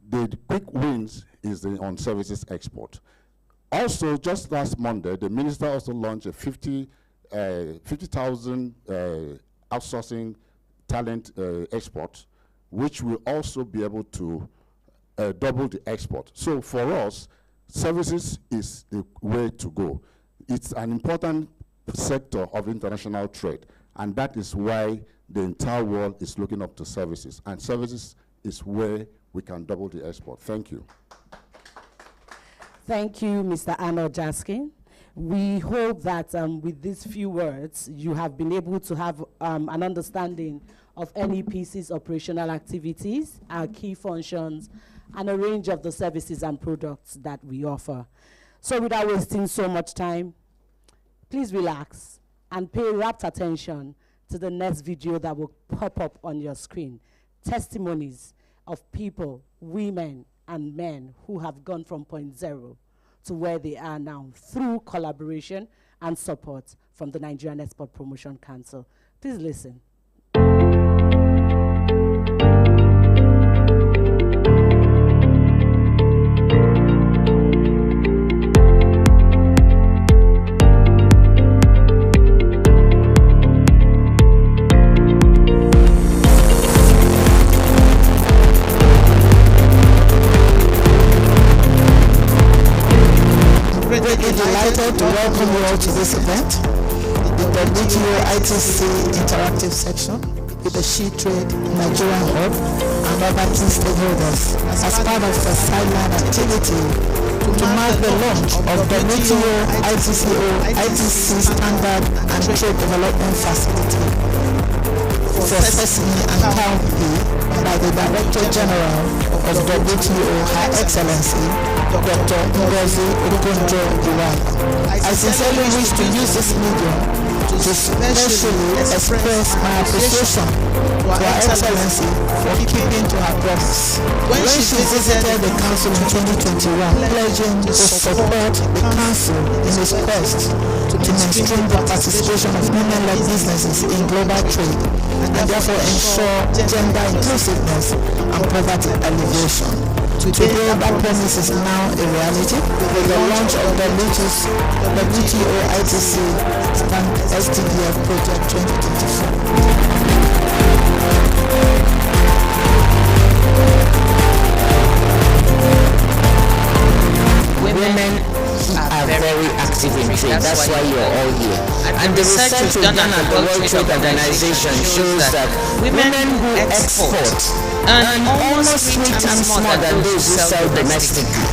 the quick wins is on services export. Also, just last Monday, the minister also launched a 50,000 outsourcing talent export, which will also be able to double the export. So for us, services is the way to go. It's an important sector of international trade, and that is why the entire world is looking up to services, and services is where we can double the export. Thank you. Thank you, Mr. Arnold Jaskin. We hope that with these few words, you have been able to have an understanding of NEPC's operational activities, our key functions, and a range of the services and products that we offer. So without wasting so much time, please relax and pay rapt attention to the next video that will pop up on your screen. Testimonies of people, women, and men who have gone from point zero to where they are now through collaboration and support from the Nigerian Export Promotion Council. Please listen. Delighted to welcome you all to this event, the WTO ITC interactive section with the She Trade Nigerian Hub and other key stakeholders as part of the sideline activity to mark the launch of the WTO ITC Standard and Trade Development Facility for Sesame and County by the Director General of WTO, Her Excellency Dr. Ngozi Okonjo-Iweala. I sincerely wish to use this medium to specially express my appreciation to Her Excellency for keeping to her promise. When she visited the Council in 2021, pledging to support the Council in its quest to mainstream the participation of women-led businesses in global trade and therefore ensure gender inclusiveness and poverty alleviation. Today, that promise is now a reality with the launch of the WTO ITC SDBF Project 2024. Women are very active in trade. That's why you're all here. And the research we've done at the World Trade Organization shows that women who export earn almost 3 times more than those who sell domestically.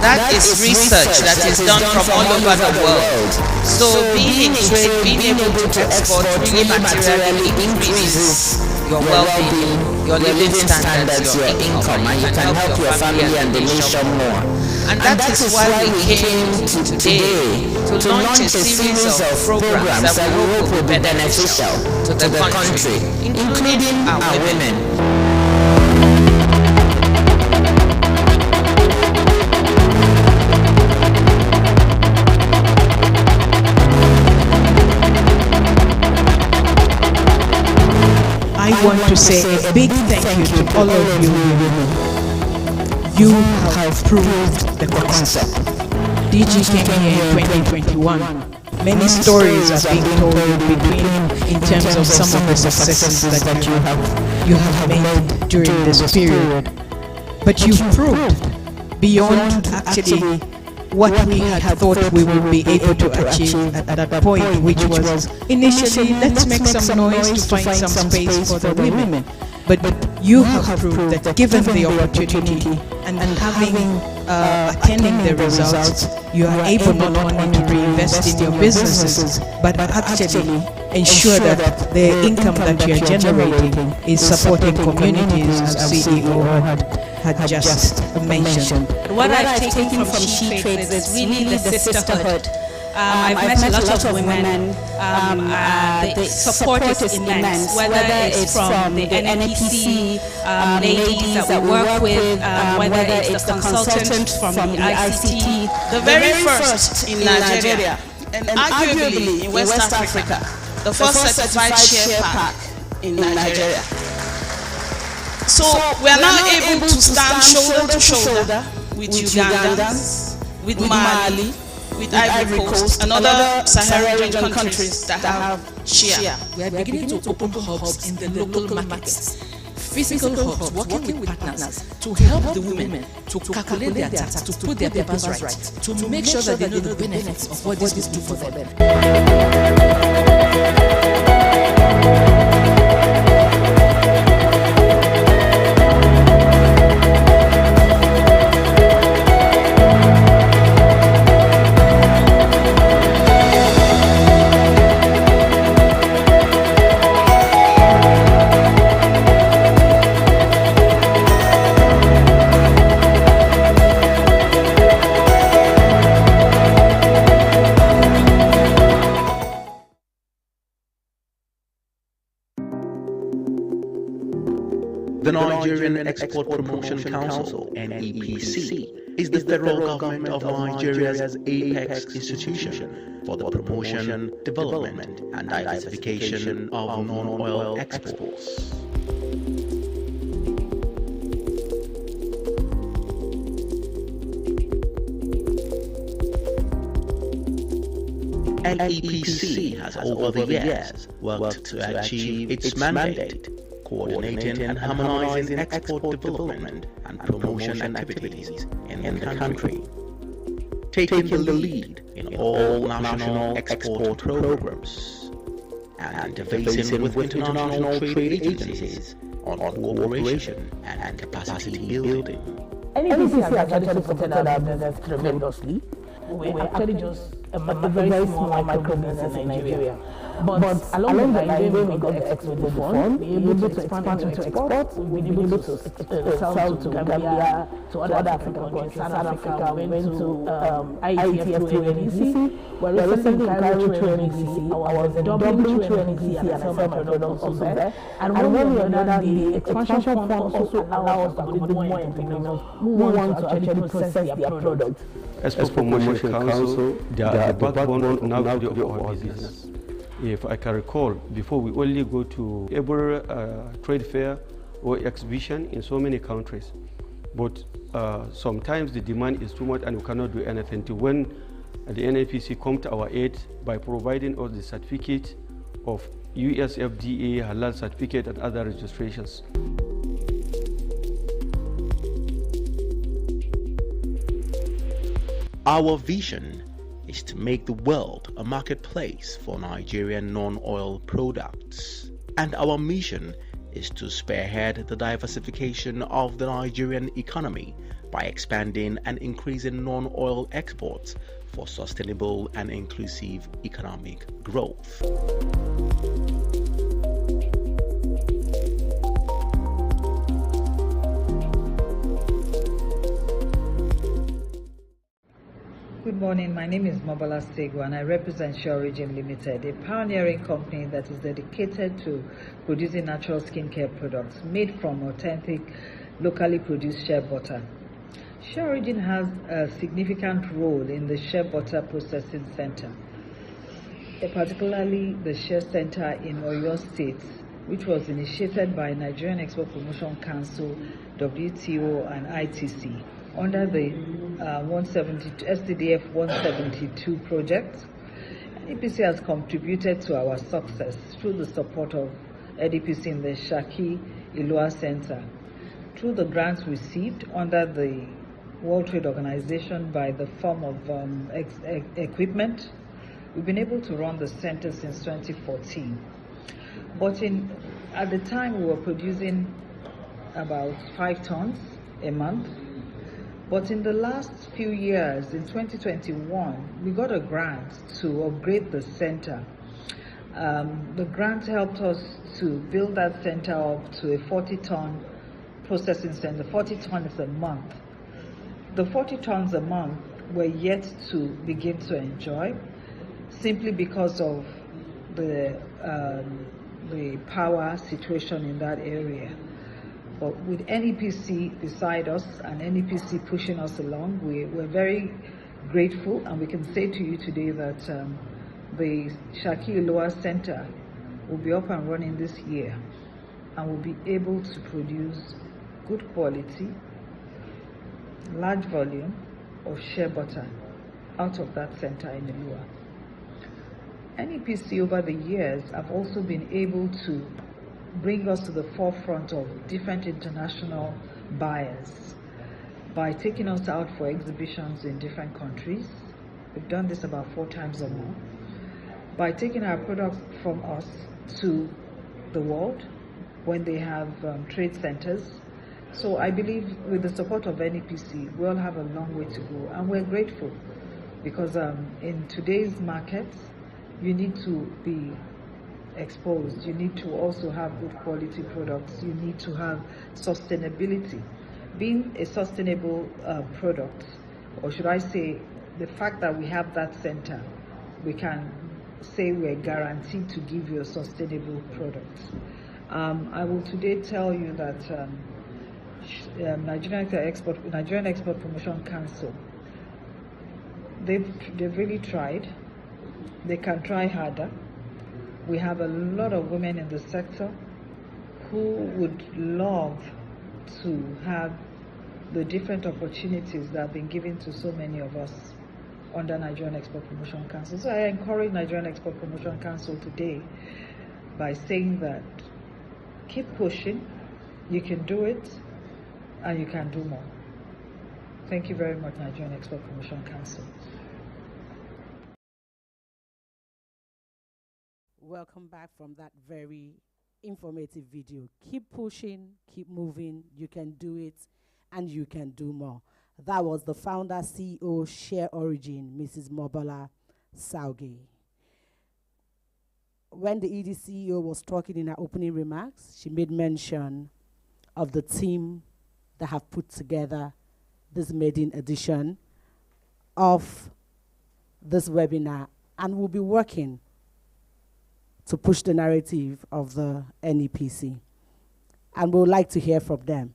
That is research that is done from all over the world. So being in trade, being able to export really materially increases your well-being, your living standards, your income, and you can help your family and the nation more. And that is why we came today to launch a series of programs that we hope will be beneficial to the country, including our women. I want to say a big thank you to all of you women. You have proved the concept. DG came here in 2021. Many stories are being told in terms of some of the successes that you have made during this period. But you've proved beyond actually what we had thought we would be able to achieve at that point, which was initially, let's make some noise to find some space for the women. But you have proved that given the opportunity and having attending the results, you are able not only to reinvest in your businesses, but actually ensure that the income that you are generating is supporting communities, as CEO had just mentioned. What I've taken from She Trades is really the sisterhood. I've met a lot of women. The support is immense, whether it's from the NEPC ladies that we work with, whether it's the consultant from the ICT. The very first in Nigeria, and arguably in West Africa, the first certified share park in Nigeria. So we are now able to stand shoulder to shoulder with Ugandans, with Mali, with Ivory Coast, and other Saharan countries that have share. We are beginning to open hubs in the local markets. Physical hubs working with partners to help the women to calculate their tax, to put their papers right, to make sure that they know the benefits of what this will do for them. The Nigerian Export Promotion Council, NEPC, is the federal government of Nigeria's apex institution for the promotion, development, and diversification of non-oil exports. NEPC has over the years worked to achieve its mandate, coordinating and harmonizing export development and promotion activities in the country, taking the lead in all national export programs, and interfacing with international trade agencies on cooperation and capacity building. NEPC has actually supported our business tremendously. We're actually just a very small micro business in Nigeria. But along the line, when we got the export fund, we were able to expand into export. We've been able to sell to Gambia, to other African countries. South Africa, we went to IETF through NEPC. We're recently in Cairo through NEPC. I was in Dublin through NEPC, and I sell my product also there. And one way or another, the expansion fund also allows us to accommodate more entrepreneurs who want to actually process their product. Export Promotion Council, they are the backbone now of our business. If I can recall, before we only go to every trade fair or exhibition in so many countries. But sometimes the demand is too much and we cannot do anything. To when the NEPC come to our aid by providing us the certificate of USFDA, Halal certificate, and other registrations. Our vision is to make the world a marketplace for Nigerian non-oil products, and our mission is to spearhead the diversification of the Nigerian economy by expanding and increasing non-oil exports for sustainable and inclusive economic growth. Good morning, my name is Mobala Segu and I represent Shea Origin Limited, a pioneering company that is dedicated to producing natural skincare products made from authentic, locally produced shea butter. Shea Origin has a significant role in the shea butter processing center, particularly the shea center in Oyo State, which was initiated by Nigerian Export Promotion Council, WTO and ITC under the SDDF 172 project. NEPC has contributed to our success through the support of NEPC in the Shaki Ilua Center, through the grants received under the World Trade Organization by the form of equipment. We've been able to run the center since 2014. But at the time we were producing about 5 tons a month. But in the last few years, in 2021, we got a grant to upgrade the center. The grant helped us to build that center up to a 40-ton processing center, 40 tons a month. The 40 tons a month were yet to begin to enjoy, simply because of the power situation in that area. But with NEPC beside us and NEPC pushing us along, we're very grateful, and we can say to you today that the Shaki Iloa Center will be up and running this year and will be able to produce good quality, large volume of shea butter out of that center in Ilua. NEPC over the years have also been able to bring us to the forefront of different international buyers by taking us out for exhibitions in different countries. We've done this about 4 times or more. By taking our products from us to the world when they have trade centers. So I believe with the support of NEPC, we'll have a long way to go, and we're grateful because in today's market, you need to be exposed. You need to also have good quality products. You need to have sustainability. Being a sustainable product, or should I say, the fact that we have that center, we can say we're guaranteed to give you a sustainable product. I will today tell you that Nigerian Export Promotion Council, they've really tried. They can try harder. We have a lot of women in the sector who would love to have the different opportunities that have been given to so many of us under Nigerian Export Promotion Council. So I encourage Nigerian Export Promotion Council today by saying that keep pushing, you can do it, and you can do more. Thank you very much, Nigerian Export Promotion Council. Welcome back from that very informative video. Keep pushing, keep moving, you can do it, and you can do more. That was the founder, CEO, Shea Origin, Mrs. Mobala Sauge. When the ED CEO was talking in her opening remarks, she made mention of the team that have put together this maiden edition of this webinar and will be working to push the narrative of the NEPC. And we would like to hear from them.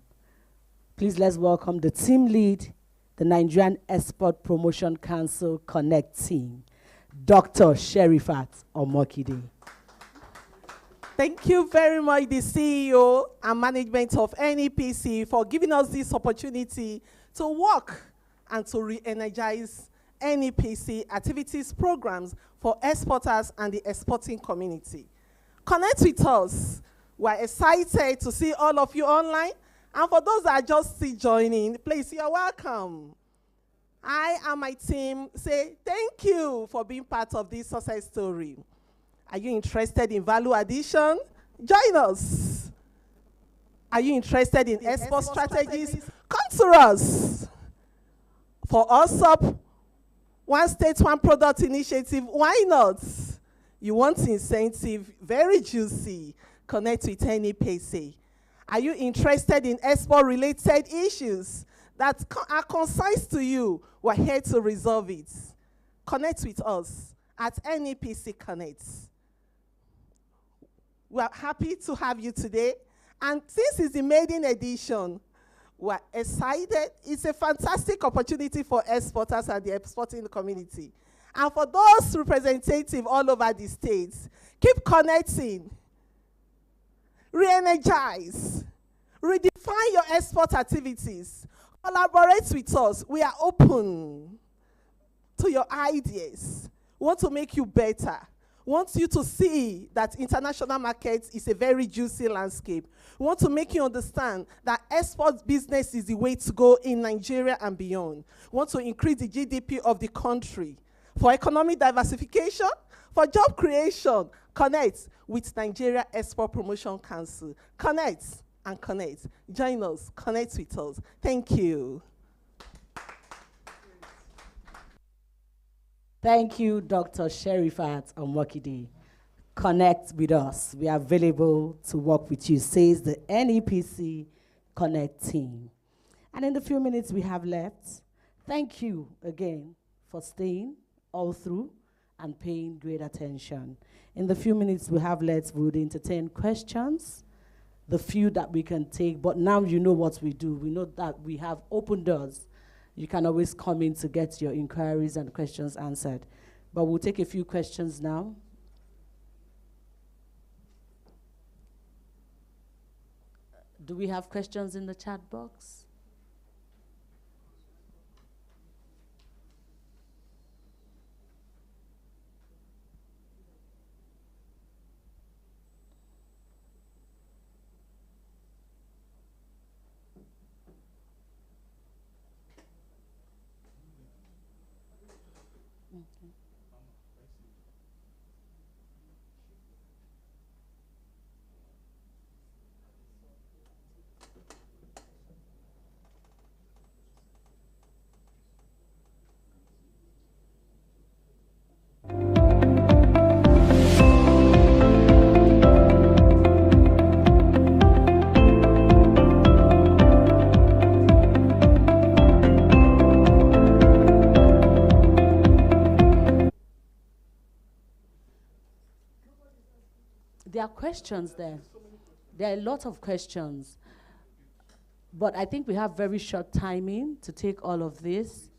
Please let's welcome the team lead, the Nigerian Export Promotion Council Connect team, Dr. Sherifat Omokide. Thank you very much, the CEO and management of NEPC, for giving us this opportunity to work and to re-energize NEPC activities programs for exporters and the exporting community. Connect with us. We're excited to see all of you online. And for those that are just still joining, please, you're welcome. I and my team say thank you for being part of this success story. Are you interested in value addition? Join us. Are you interested in export strategies? Come to us. For USOP, One State, One Product initiative, why not? You want incentive, very juicy. Connect with NEPC. Are you interested in export-related issues that are concise to you? We're here to resolve it. Connect with us at NEPC Connect. We're happy to have you today. And this is the maiden edition. We're excited. It's a fantastic opportunity for exporters and the exporting community. And for those representatives all over the states, keep connecting. Re-energize. Redefine your export activities. Collaborate with us. We are open to your ideas. We want to make you better. We want you to see that international markets is a very juicy landscape. We want to make you understand that export business is the way to go in Nigeria and beyond. We want to increase the GDP of the country. For economic diversification, for job creation, connect with Nigeria Export Promotion Council. Connect and connect. Join us. Connect with us. Thank you. Thank you, Dr. Sherifat Omokide. Connect with us. We are available to work with you, says the NEPC Connect team. And in the few minutes we have left, thank you again for staying all through and paying great attention. In the few minutes we have left, we would entertain questions, the few that we can take, but now you know what we do. We know that we have open doors. You can always come in to get your inquiries and questions answered. But we'll take a few questions now. Do we have questions in the chat box? There are questions there. There are a lot of questions. But I think we have very short timing to take all of this.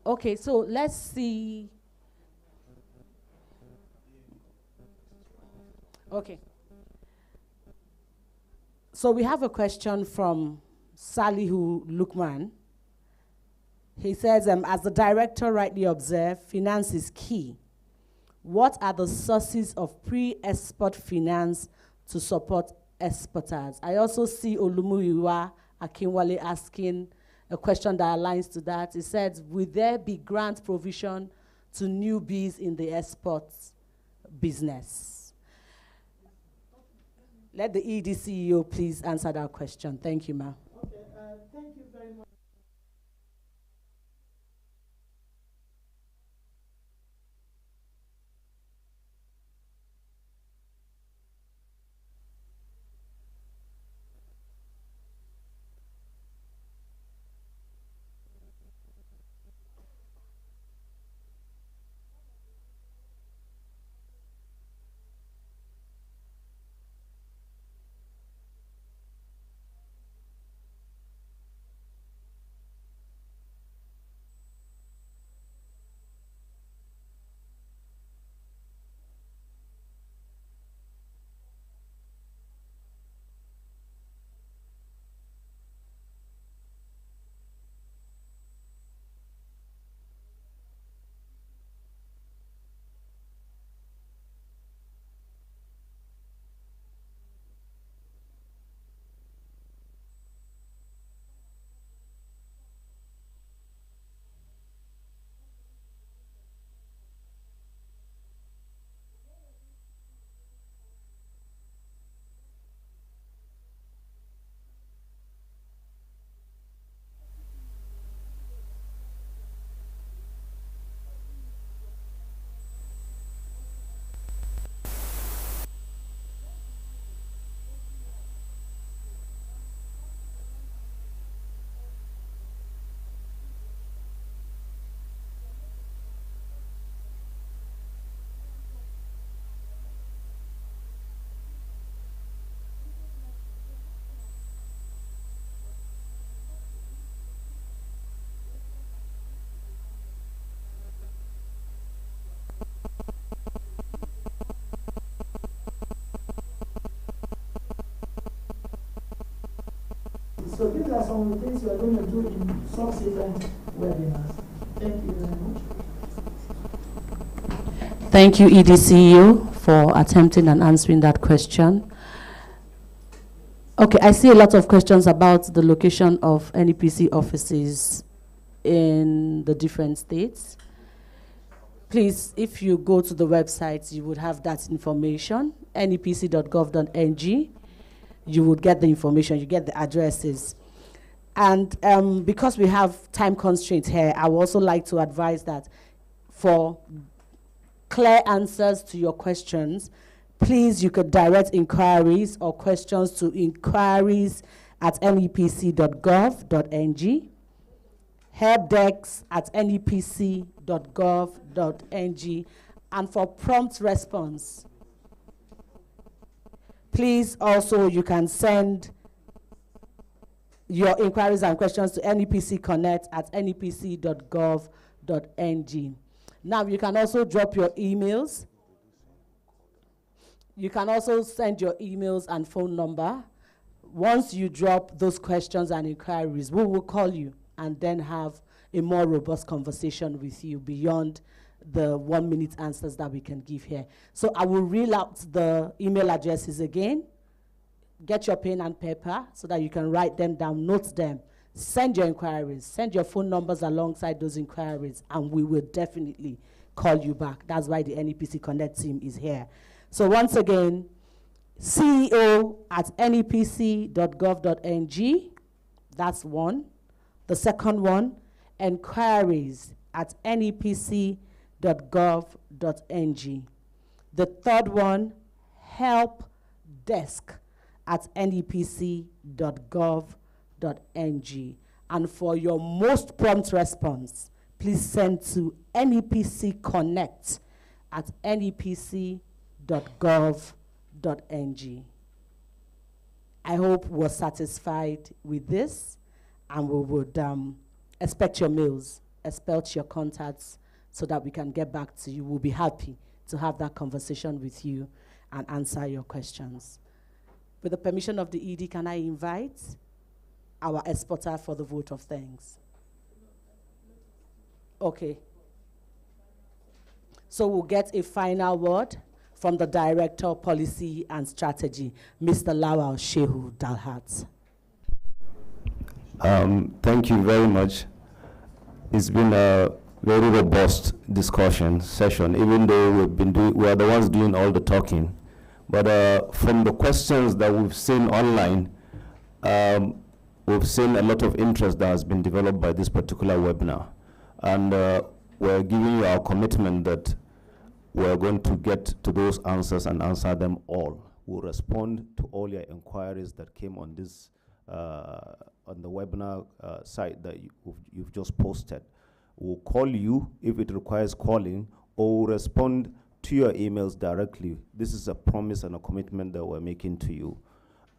Okay, so let's see. Okay. So we have a question from Salihu Lukman. He says, as the director rightly observed, finance is key. What are the sources of pre-export finance to support exporters? I also see Olumuyiwa Akinwale asking a question that aligns to that. He said, will there be grant provision to newbies in the export business? Let the ED CEO please answer that question. Thank you, ma'am. Okay, thank you very much. So these are some of the things we are going to do in subsequent webinars. Thank you very much. Thank you, EDCEO, for attempting and answering that question. Okay, I see a lot of questions about the location of NEPC offices in the different states. Please, if you go to the website, you would have that information, nepc.gov.ng. You would get the information, you get the addresses. And because we have time constraints here, I would also like to advise that for clear answers to your questions, please, you could direct inquiries or questions to inquiries@nepc.gov.ng, helpdesk@nepc.gov.ng, and for prompt response, please also you can send your inquiries and questions to NEPC Connect at nepc.gov.ng. Now you can also drop your emails. You can also send your emails and phone number. Once you drop those questions and inquiries, we will call you and then have a more robust conversation with you beyond the 1-minute answers that we can give here. So I will reel out the email addresses again. Get your pen and paper so that you can write them down, note them. Send your inquiries, send your phone numbers alongside those inquiries, and we will definitely call you back. That's why the NEPC Connect team is here. So once again, CEO@nepc.gov.ng, that's one. The second one, enquiries@nepc.gov.ng. The third one, helpdesk@nepc.gov.ng. And for your most prompt response, please send to NEPC Connect at nepc.gov.ng. I hope we're satisfied with this, and we would expect your mails, expect your contacts so that we can get back to you. We'll be happy to have that conversation with you and answer your questions. With the permission of the ED, can I invite our exporter for the vote of thanks? Okay. So we'll get a final word from the Director of Policy and Strategy, Mr. Lawal Shehu Dalhat. Thank you very much. It's been a very robust discussion session, even though we are the ones doing all the talking. But from the questions that we've seen online, we've seen a lot of interest that has been developed by this particular webinar. And we're giving you our commitment that we're going to get to those answers and answer them all. We'll respond to all your inquiries that came on this on the webinar site that you've just posted. We'll call you if it requires calling, or we'll respond to your emails directly. This is a promise and a commitment that we're making to you.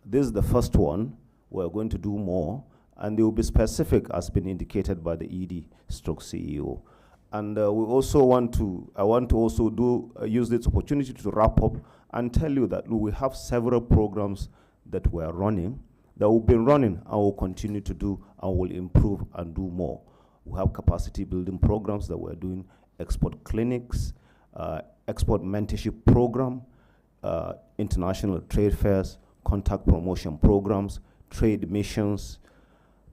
This is the first one. We're going to do more, and they will be specific as been indicated by the ED/CEO. And I want to also use this opportunity to wrap up and tell you that we have several programs that we're running, that we've been running and will continue to do and will improve and do more. We have capacity building programs that we're doing, export clinics, export mentorship program, international trade fairs, contact promotion programs, trade missions,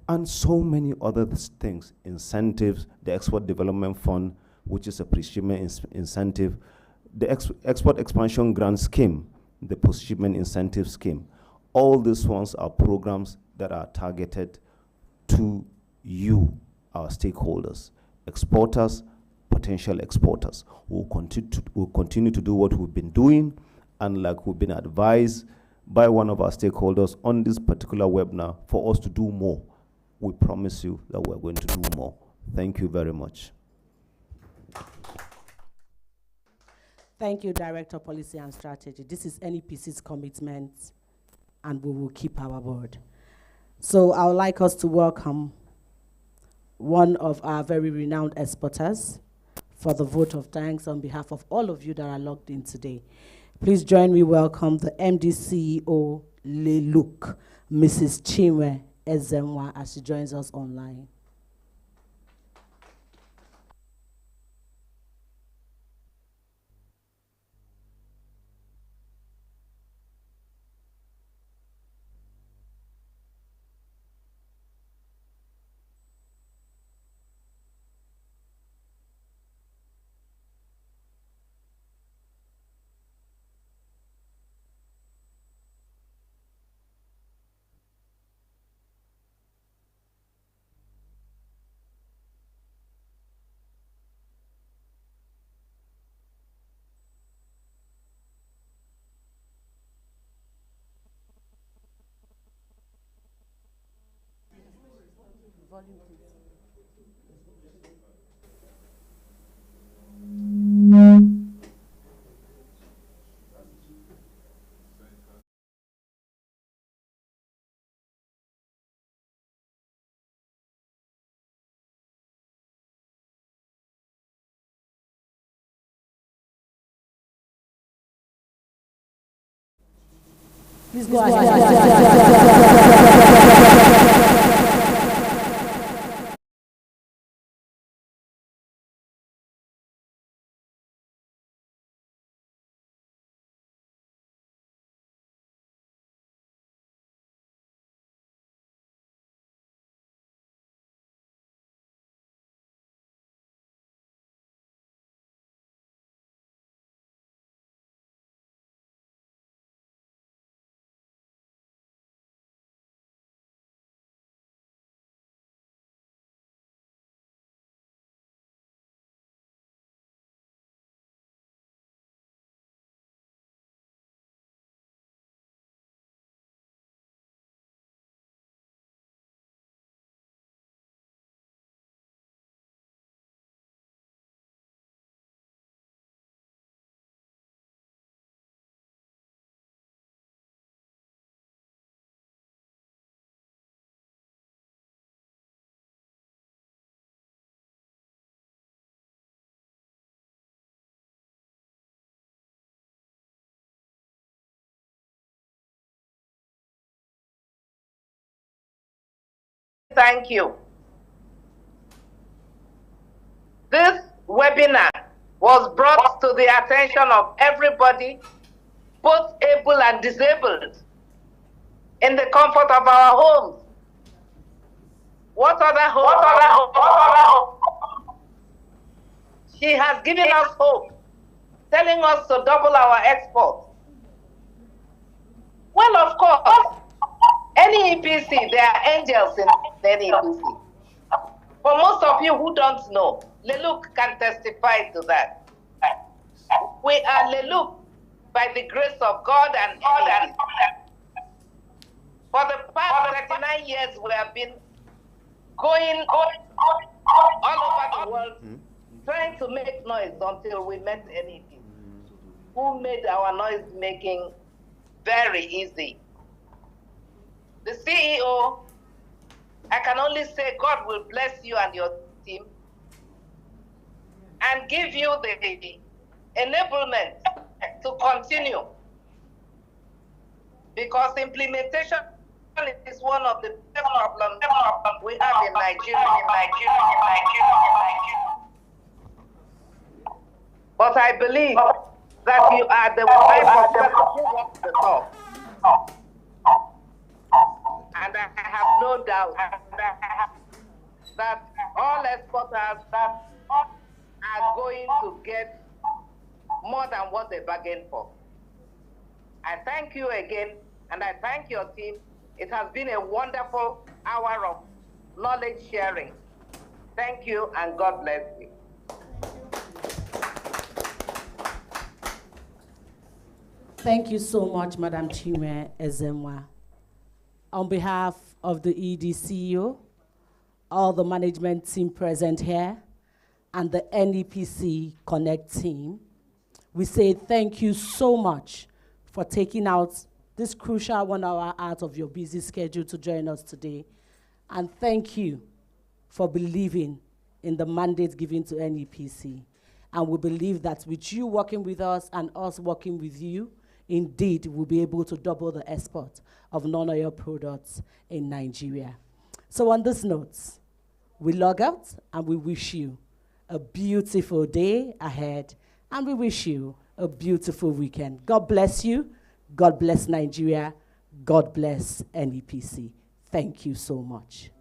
and so many other things, incentives, the Export Development Fund, which is a pre-shipment incentive, the Export Expansion Grant Scheme, the post-shipment incentive scheme. All these ones are programs that are targeted to you, our stakeholders, exporters, potential exporters. We'll continue to do what we've been doing, and like we've been advised by one of our stakeholders on this particular webinar, for us to do more. We promise you that we're going to do more. Thank you very much. Thank you, Director of Policy and Strategy. This is NEPC's commitment, and we will keep our word. So I would like us to welcome one of our very renowned exporters for the vote of thanks on behalf of all of you that are logged in today. Please join me welcome the MD CEO Leluk, Mrs. Chinwe Ezenwa as she joins us online. Please go Thank you. This webinar was brought to the attention of everybody, both able and disabled, in the comfort of our homes. What other hope? She has given us hope, telling us to double our exports. Well, of course, NEPC, there are angels in NEPC. For most of you who don't know, Leluk can testify to that. We are Leluk by the grace of God and NEPC. For the past 39 years, we have been going all over the world, trying to make noise until we met NEPC, who made our noise making very easy. The CEO, I can only say God will bless you and your team and give you the enablement to continue, because implementation is one of the biggest problems we have in Nigeria. But I believe that you are the type of person who walks the talk. And I have no doubt that all exporters are going to get more than what they bargained for. I thank you again, and I thank your team. It has been a wonderful hour of knowledge sharing. Thank you, and God bless you. Thank you so much, Madam Chime Ezenwa. On behalf of the EDCO, all the management team present here, and the NEPC Connect team, we say thank you so much for taking out this crucial 1 hour out of your busy schedule to join us today. And thank you for believing in the mandate given to NEPC. And we believe that with you working with us and us working with you indeed we'll be able to double the export of non-oil products in Nigeria. So on this note, we log out and we wish you a beautiful day ahead, and we wish you a beautiful weekend. God bless you. God bless Nigeria. God bless NEPC. Thank you so much.